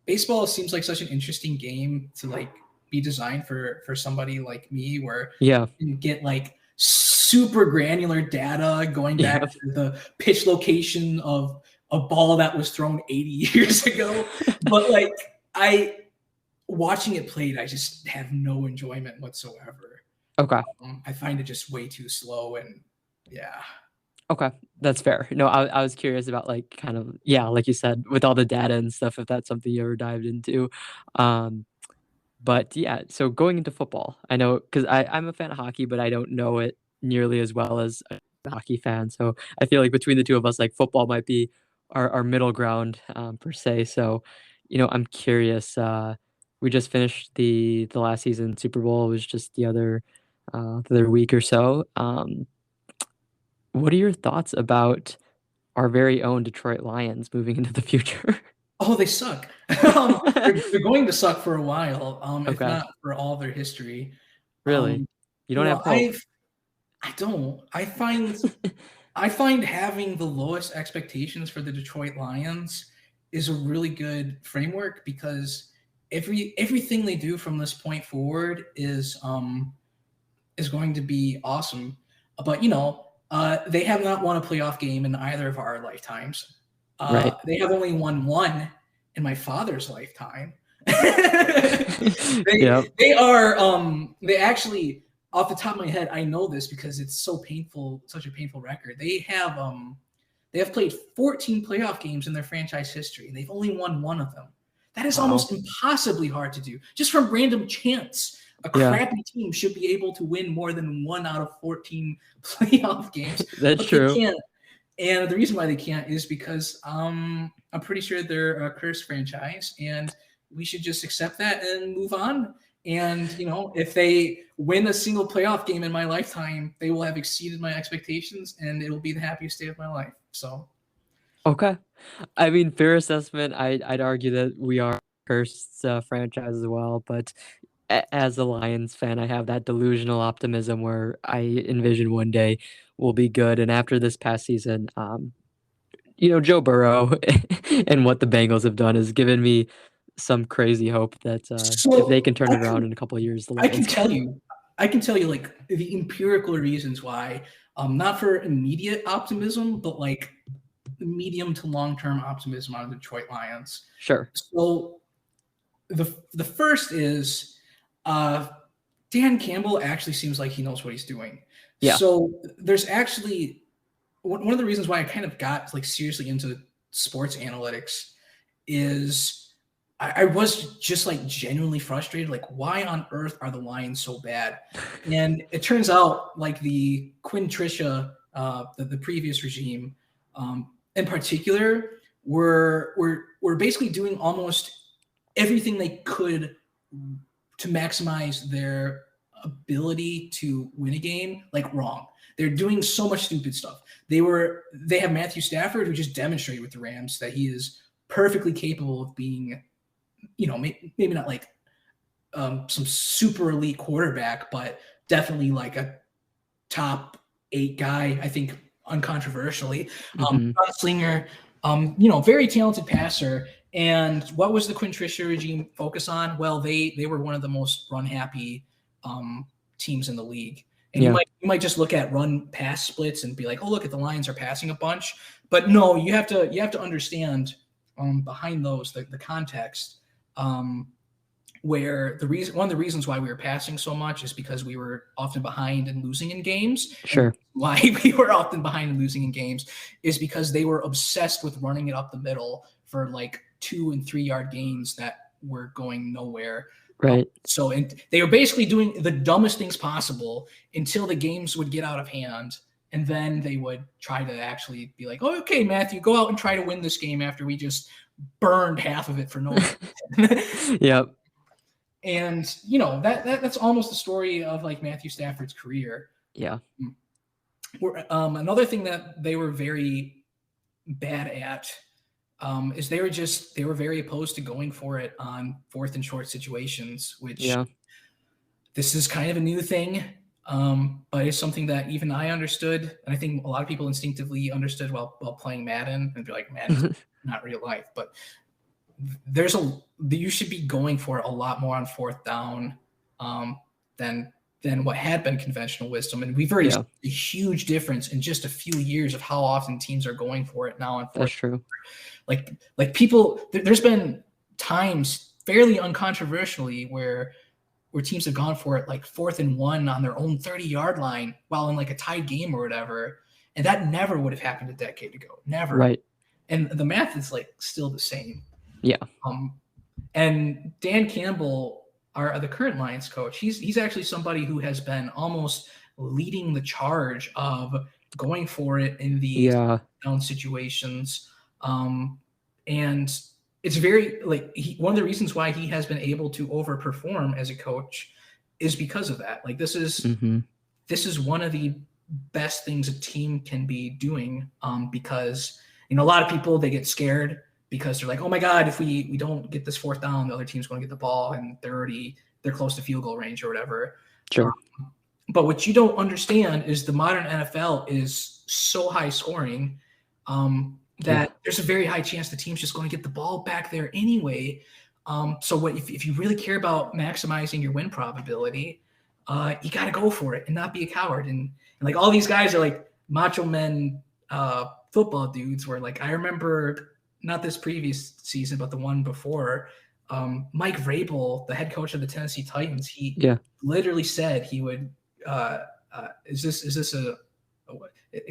Baseball seems like such an interesting game to like be designed for somebody like me, where Yeah. you can get like super granular data going back Yeah. to the pitch location of a ball that was thrown 80 years ago. But like, I watching it played, I just have no enjoyment whatsoever. Okay. I find it just way too slow, and yeah. Okay. That's fair. No, I was curious about like kind of, yeah, like you said, with all the data and stuff, if that's something you ever dived into. Um, But yeah, so going into football, I know because I'm a fan of hockey, but I don't know it nearly as well as a hockey fan. So I feel like between the two of us, like football might be our middle ground, per se. So, I'm curious. We just finished the last season Super Bowl. It was just the other week or so. What are your thoughts about our very own Detroit Lions moving into the future? Oh, they suck. They're going to suck for a while, if Okay, not for all their history. really? You You don't know, have hope? I don't. I find having the lowest expectations for the Detroit Lions is a really good framework, because everything they do from this point forward is going to be awesome. But they have not won a playoff game in either of our lifetimes. Right. They have only won one in my father's lifetime. they Yep. they are they actually, off the top of my head, I know this because it's so painful, such a painful record. They have played 14 playoff games in their franchise history, and they've only won one of them. That is Wow. almost impossibly hard to do. Just from random chance, a Yeah, crappy team should be able to win more than 1 out of 14 playoff games, that's but they true. can't. And the reason why they can't is because I'm pretty sure they're a cursed franchise, and we should just accept that and move on. And if they win a single playoff game in my lifetime, they will have exceeded my expectations, and it'll be the happiest day of my life. So Okay. I mean, fair assessment. I'd argue that we are a cursed, franchise as well, but as a Lions fan, I have that delusional optimism where I envision one day we'll be good, and after this past season, Joe Burrow and what the Bengals have done has given me some crazy hope that, if they so can turn it around in a couple of years, the I can Lions tell can. you, I can tell you like the empirical reasons why, not for immediate optimism, but like medium to long term optimism on the Detroit Lions. Sure. So the first is, uh, Dan Campbell actually seems like he knows what he's doing. Yeah. So there's actually one of the reasons why I kind of got like seriously into sports analytics is I was just like genuinely frustrated. Like, why on earth are the Lions so bad? And it turns out like the Quinn Tricia, the previous regime, in particular, were basically doing almost everything they could to maximize their ability to win a game, like, wrong. They're doing so much stupid stuff. They have Matthew Stafford, who just demonstrated with the Rams that he is perfectly capable of being, maybe not like some super elite quarterback, but definitely like a top 8 guy, I think, uncontroversially. Slinger, very talented passer. And what was the Quinn Trisha regime focus on? Well, they were one of the most run happy teams in the league. And you might just look at run pass splits and be like, oh, look at the Lions are passing a bunch. But no, you have to understand behind those the context. Where one of the reasons why we were passing so much is because we were often behind and losing in games. Sure. And why we were often behind and losing in games is because they were obsessed with running it up the middle for like 2 and 3 yard gains that were going nowhere. Right. And they were basically doing the dumbest things possible until the games would get out of hand. And then they would try to actually be like, oh, okay, Matthew, go out and try to win this game after we just burned half of it for no reason. Yep. And, that's almost the story of like Matthew Stafford's career. Yeah. Another thing that they were very bad at is they were very opposed to going for it on 4th and short situations, which this is kind of a new thing. But it's something that even I understood. And I think a lot of people instinctively understood while playing Madden, and be like, Madden's not real life, but you should be going for it a lot more on 4th down than what had been conventional wisdom. And we've already seen a huge difference in just a few years of how often teams are going for it now on 4th. That's true. Like people, there's been times fairly uncontroversially where teams have gone for it like 4th and 1 on their own 30-yard line while in like a tied game or whatever. And that never would have happened a decade ago. Never. Right. And the math is like still the same. Yeah. And Dan Campbell, the current Lions coach, he's actually somebody who has been almost leading the charge of going for it in the down situations. And it's very one of the reasons why he has been able to overperform as a coach is because of that. Like this is one of the best things a team can be doing, because a lot of people, they get scared because they're like, oh my God, if we don't get this 4th down, the other team's going to get the ball and they're close to field goal range or whatever. Sure. But what you don't understand is the modern NFL is so high scoring that there's a very high chance the team's just going to get the ball back there anyway. So if you really care about maximizing your win probability, you got to go for it and not be a coward. And like all these guys are like macho men football dudes where like I remember not this previous season, but the one before, Mike Vrabel, the head coach of the Tennessee Titans, he literally said he would. Is this a?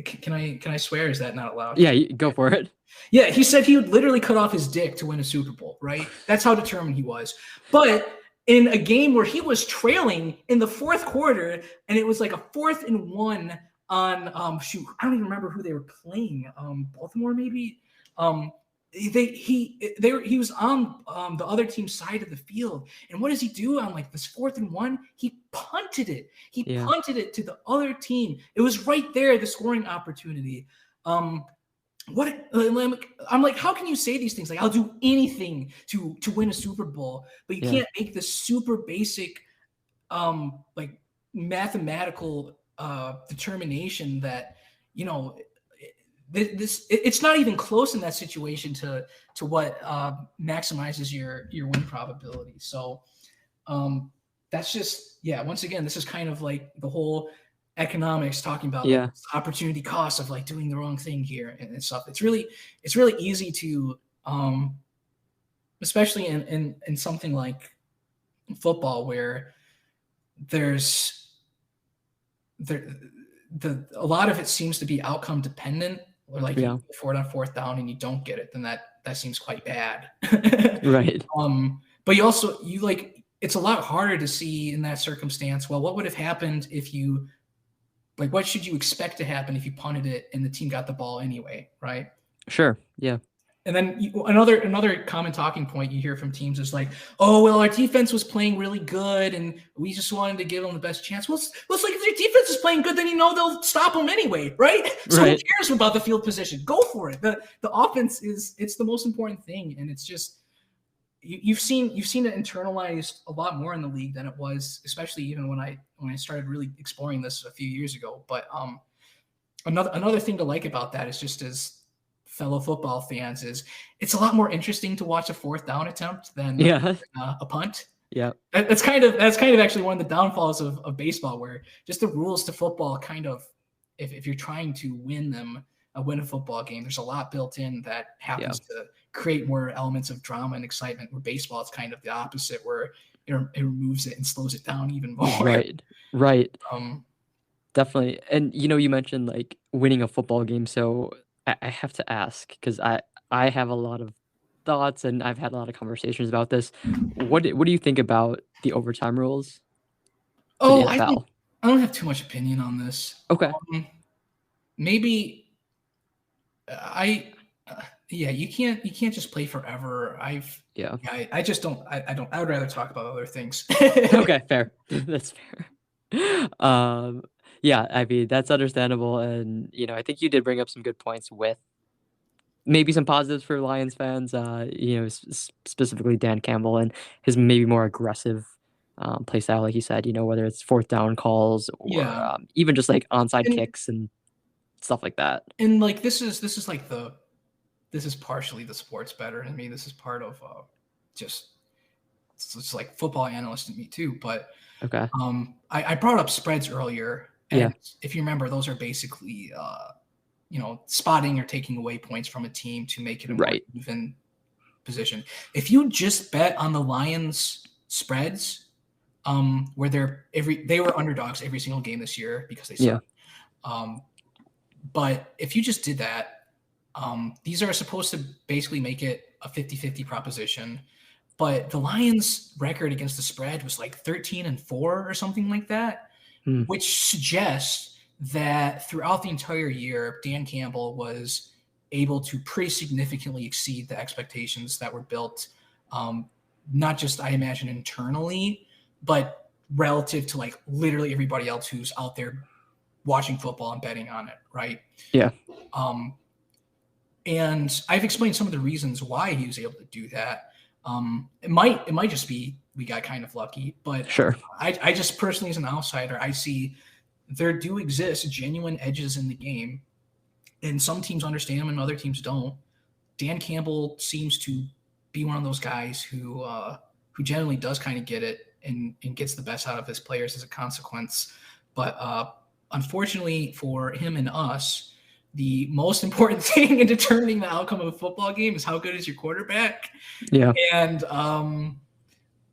Can I swear? Is that not allowed? Yeah, go for it. Yeah, he said he would literally cut off his dick to win a Super Bowl. Right? That's how determined he was. But in a game where he was trailing in the 4th quarter, and it was like a 4th and 1 on I don't even remember who they were playing. Baltimore maybe. He was on the other team's side of the field, and what does he do on like this 4th and 1? He punted it. Punted it to the other team. It was right there, the scoring opportunity. I'm like, how can you say these things? Like, I'll do anything to win a Super Bowl, but you can't make this super basic, like mathematical determination that it's not even close in that situation to what maximizes your win probability. So that's just once again, this is kind of like the whole economics talking about like, opportunity cost of like doing the wrong thing here and stuff. It's really easy to especially in something like football where there's a lot of it seems to be outcome dependent. Or like you go for it on 4th down and you don't get it, then that seems quite bad. Right. But it's a lot harder to see in that circumstance. Well, what would have happened if you what should you expect to happen if you punted it and the team got the ball anyway, right? Sure. Yeah. And then another common talking point you hear from teams is like, oh, well, our defense was playing really good and we just wanted to give them the best chance. Well, it's like if their defense is playing good, then they'll stop them anyway, right? So Right. who cares about the field position? Go for it. The offense it's the most important thing, and it's just you've seen it internalized a lot more in the league than it was, especially even when I started really exploring this a few years ago. But another thing to like about that is just as fellow football fans is it's a lot more interesting to watch a fourth down attempt than a punt. Yeah. That's kind of actually one of the downfalls of baseball, where just the rules to football kind of, if you're trying to win a football game, there's a lot built in that happens to create more elements of drama and excitement, where baseball is kind of the opposite, where it removes it and slows it down even more. Right. Definitely. And you mentioned like winning a football game, so I have to ask, because I have a lot of thoughts and I've had a lot of conversations about this. What do you think about the overtime rules for the NFL? I don't have too much opinion on this. Okay. Maybe you can't just play forever. I just don't. I don't. I would rather talk about other things. Okay, fair. That's fair. Yeah, I mean, that's understandable, and I think you did bring up some good points with maybe some positives for Lions fans. Specifically Dan Campbell and his maybe more aggressive play style, like you said. Whether it's fourth down calls or even just like onside kicks and stuff like that. And like this is partially the sports better in me. This is part of it's like football analyst in me too. But okay, I brought up spreads earlier, and if you remember, those are basically spotting or taking away points from a team to make it a more even position. If you just bet on the Lions spreads, where they were underdogs every single game this year because they suck. But if you just did that, these are supposed to basically make it a 50-50 proposition. But the Lions' record against the spread was like 13-4 or something like that, which suggests that throughout the entire year, Dan Campbell was able to pretty significantly exceed the expectations that were built, not just, I imagine, internally, but relative to like literally everybody else who's out there watching football and betting on it, right? Yeah. And I've explained some of the reasons why he was able to do that. It might just be we got kind of lucky, but sure. I just personally, as an outsider, I see there do exist genuine edges in the game, and some teams understand them and other teams don't. Dan Campbell seems to be one of those guys who generally does kind of get it and gets the best out of his players as a consequence. But unfortunately for him and us, the most important thing in determining the outcome of a football game is how good is your quarterback. Yeah. And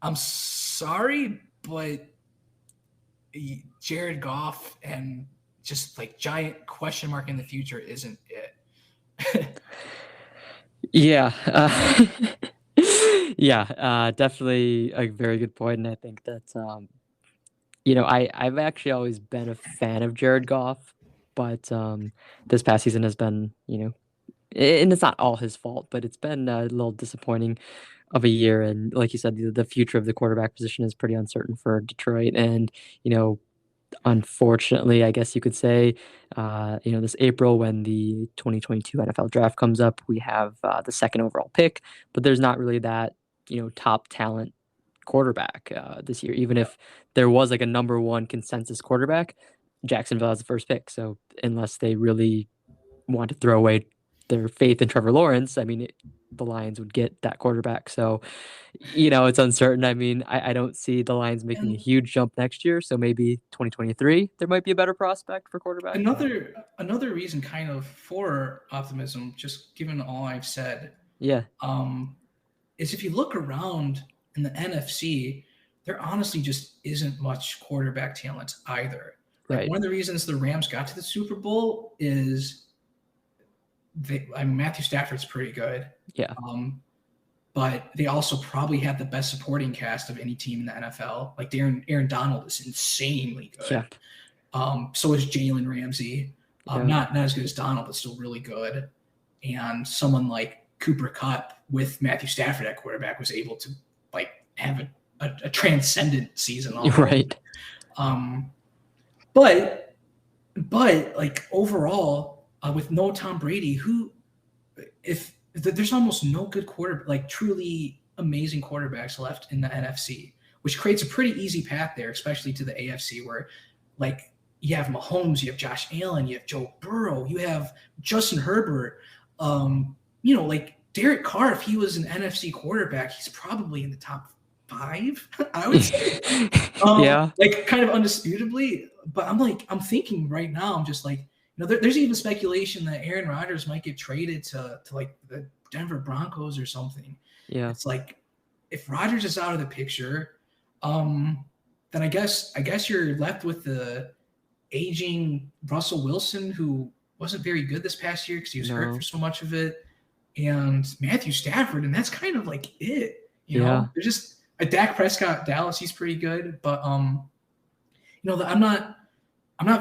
I'm sorry, but Jared Goff and just like giant question mark in the future isn't it. Yeah. Definitely a very good point. And I think that, I've actually always been a fan of Jared Goff, but this past season has been, and it's not all his fault, but it's been a little disappointing of a year. And like you said, the future of the quarterback position is pretty uncertain for Detroit. And, unfortunately, I guess you could say, this April when the 2022 NFL draft comes up, we have the second overall pick, but there's not really that, top talent quarterback this year. Even if there was like a number one consensus quarterback, Jacksonville has the first pick. So unless they really want to throw away their faith in Trevor Lawrence, I mean, the Lions would get that quarterback. So, it's uncertain. I mean, I don't see the Lions making a huge jump next year. So maybe 2023, there might be a better prospect for quarterback. Another reason kind of for optimism, just given all I've said, is if you look around in the NFC, there honestly just isn't much quarterback talent either. Like one of the reasons the Rams got to the Super Bowl is Matthew Stafford's pretty good. Yeah. But they also probably have the best supporting cast of any team in the NFL. Like Aaron Donald is insanely good. Yeah. So is Jalen Ramsey. Not as good as Donald, but still really good. And someone like Cooper Kupp with Matthew Stafford at quarterback was able to like have a transcendent season almost. Right. But like overall, with no Tom Brady, if there's almost no good like truly amazing quarterbacks left in the NFC, which creates a pretty easy path there, especially to the AFC, where like you have Mahomes, you have Josh Allen, you have Joe Burrow, you have Justin Herbert, like Derek Carr. If he was an NFC quarterback, he's probably in the top 5, I would say. Yeah. Like kind of undisputably. But I'm thinking right now, I'm just like, there's even speculation that Aaron Rodgers might get traded to like the Denver Broncos or something. Yeah. It's like if Rodgers is out of the picture, then I guess you're left with the aging Russell Wilson, who wasn't very good this past year because he was hurt for so much of it, and Matthew Stafford, and that's kind of like it. There's just a Dak Prescott, Dallas, he's pretty good, but I'm not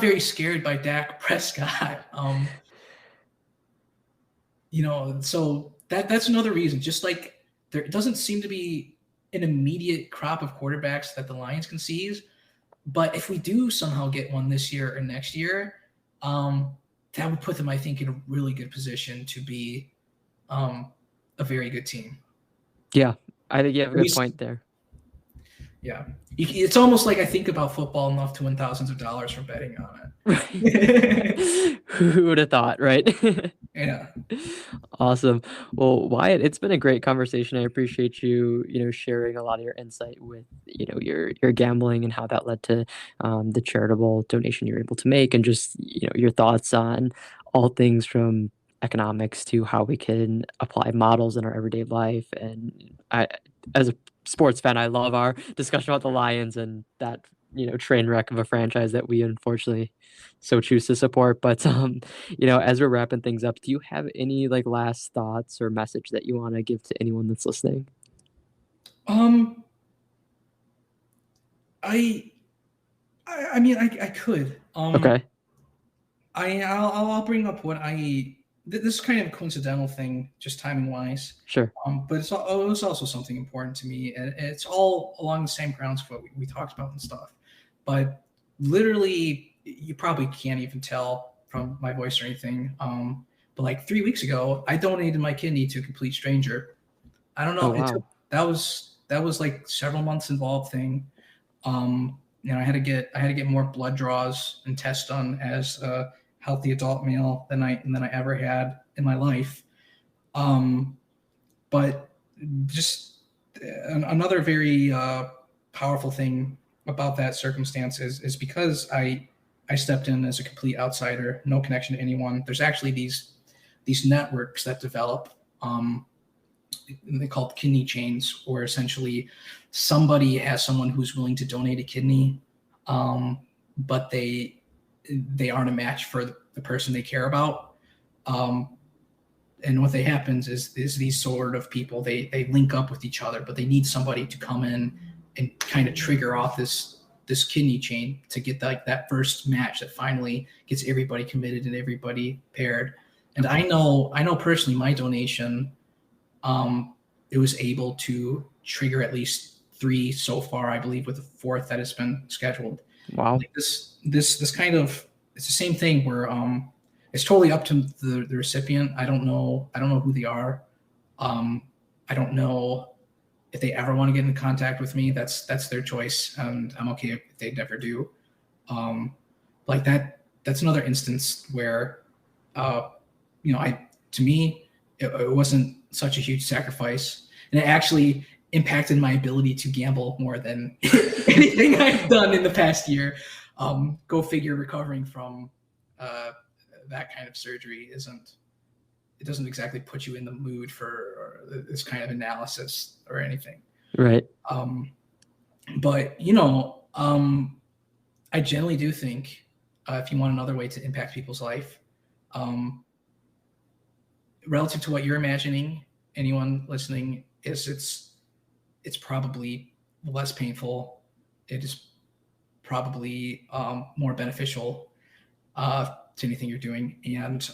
very scared by Dak Prescott. So that's another reason. Just like there doesn't seem to be an immediate crop of quarterbacks that the Lions can seize. But if we do somehow get one this year or next year, that would put them, I think, in a really good position to be a very good team. Yeah, I think you have a good point there. Yeah. It's almost like I think about football enough to win thousands of dollars from betting on it. Who would have thought, right? Yeah. Awesome. Well, Wyatt, it's been a great conversation. I appreciate you, sharing a lot of your insight with, your gambling and how that led to the charitable donation you're able to make, and just, your thoughts on all things from economics to how we can apply models in our everyday life. And as a sports fan, I love our discussion about the Lions and that, train wreck of a franchise that we unfortunately so choose to support. But, as we're wrapping things up, do you have any like last thoughts or message that you want to give to anyone that's listening? I mean, I could. Okay. I'll bring up what this is kind of a coincidental thing, just timing wise. Sure. But it's also something important to me, and it's all along the same grounds of what we talked about and stuff. But literally, you probably can't even tell from my voice or anything. But like 3 weeks ago, I donated my kidney to a complete stranger. I don't know. Oh, wow. That was like several months involved thing. I had to get more blood draws and tests done as a healthy adult male than I ever had in my life. But just another very powerful thing about that circumstance is because I stepped in as a complete outsider, no connection to anyone. There's actually these networks that develop. They call kidney chains, where essentially somebody has someone who's willing to donate a kidney, but they aren't a match for the person they care about. And what happens is these sort of people, they link up with each other, but they need somebody to come in and kind of trigger off this kidney chain to get that first match that finally gets everybody committed and everybody paired. And I know personally, my donation, it was able to trigger at least 3 so far, I believe, with the 4th that has been scheduled. Wow. Like this kind of, it's the same thing where it's totally up to the recipient. I don't know who they are. I don't know if they ever want to get in contact with me. That's their choice, and I'm okay if they never do. Like that's another instance where to me it wasn't such a huge sacrifice, and it actually impacted my ability to gamble more than anything I've done in the past year. Go figure, recovering from that kind of surgery doesn't exactly put you in the mood for this kind of analysis or anything. Right. But I generally do think if you want another way to impact people's life, relative to what you're imagining, anyone listening, it's probably less painful. It is probably more beneficial to anything you're doing, and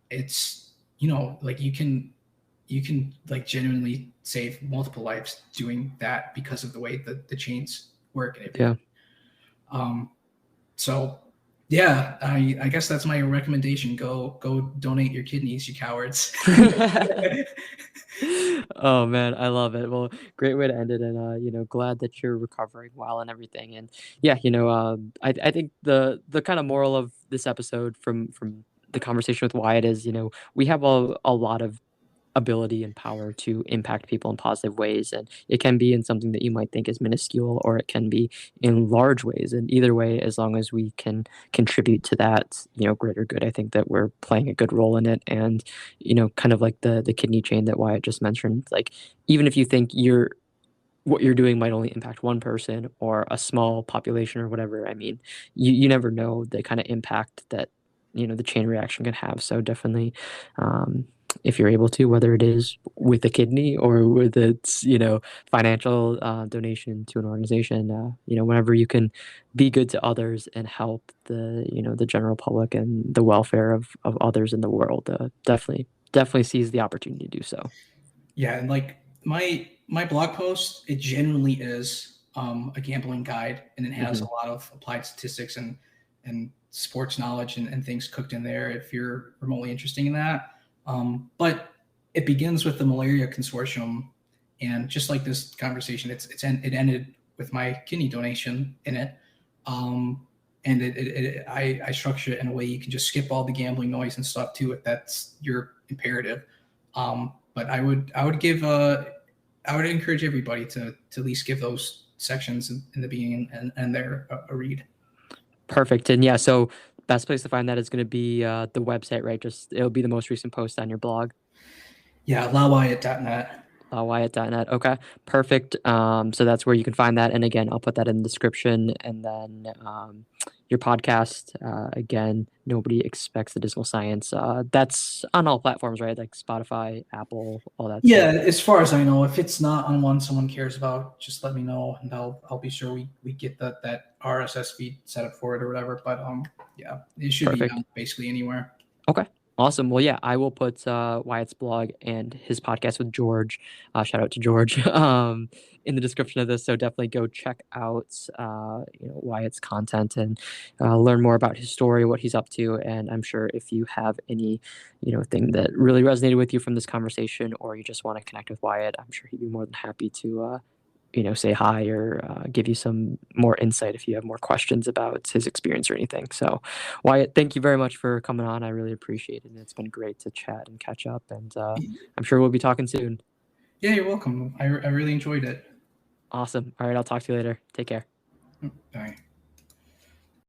it's like you can like genuinely save multiple lives doing that because of the way that the chains work and everything. Yeah. So yeah, I guess that's my recommendation. Go donate your kidneys, you cowards. Oh man, I love it. Well, great way to end it, and glad that you're recovering well and everything. And yeah, I think the kind of moral of this episode from the conversation with Wyatt is, we have a lot of ability and power to impact people in positive ways, and it can be in something that you might think is minuscule, or it can be in large ways. And either way, as long as we can contribute to that, greater good, I think that we're playing a good role in it. And kind of like the kidney chain that Wyatt just mentioned, like, even if you think what you're doing might only impact one person or a small population or whatever, I mean, you never know the kind of impact that the chain reaction can have. So definitely, if you're able to, whether it is with a kidney or with its financial donation to an organization, whenever you can be good to others and help the general public and the welfare of others in the world, definitely seize the opportunity to do so. Yeah, and like my blog post, it genuinely is a gambling guide, and it has Hmm. a lot of applied statistics and sports knowledge and things cooked in there if you're remotely interested in that. But it begins with the Malaria Consortium, and just like this conversation, it ended with my kidney donation in it. And I structure it in a way you can just skip all the gambling noise and stuff to it. That's your imperative. But I would encourage everybody to at least give those sections in the beginning and there a read. Perfect. And yeah, so best place to find that is going to be the website, right? Just it'll be the most recent post on your blog. Yeah, LaoWyatt.net. LaoWyatt.net. Okay, perfect. So that's where you can find that. And again, I'll put that in the description. And then your podcast, again, Nobody Expects the Dismal Science. That's on all platforms, right? Like Spotify, Apple, all that Yeah, stuff. as far as I know, if it's not on one someone cares about, just let me know and I'll be sure we get that RSS feed set up for it or whatever. But yeah, it should be Perfect. basically anywhere. Okay. Awesome. Well, yeah, I will put Wyatt's blog and his podcast with George. Shout out to George in the description of this. So definitely go check out Wyatt's content and learn more about his story, what he's up to. And I'm sure if you have any thing that really resonated with you from this conversation, or you just want to connect with Wyatt, I'm sure he'd be more than happy to say hi or give you some more insight if you have more questions about his experience or anything. So, Wyatt, thank you very much for coming on. I really appreciate it. And it's been great to chat and catch up. And I'm sure we'll be talking soon. Yeah, you're welcome. I really enjoyed it. Awesome. All right. I'll talk to you later. Take care. Bye.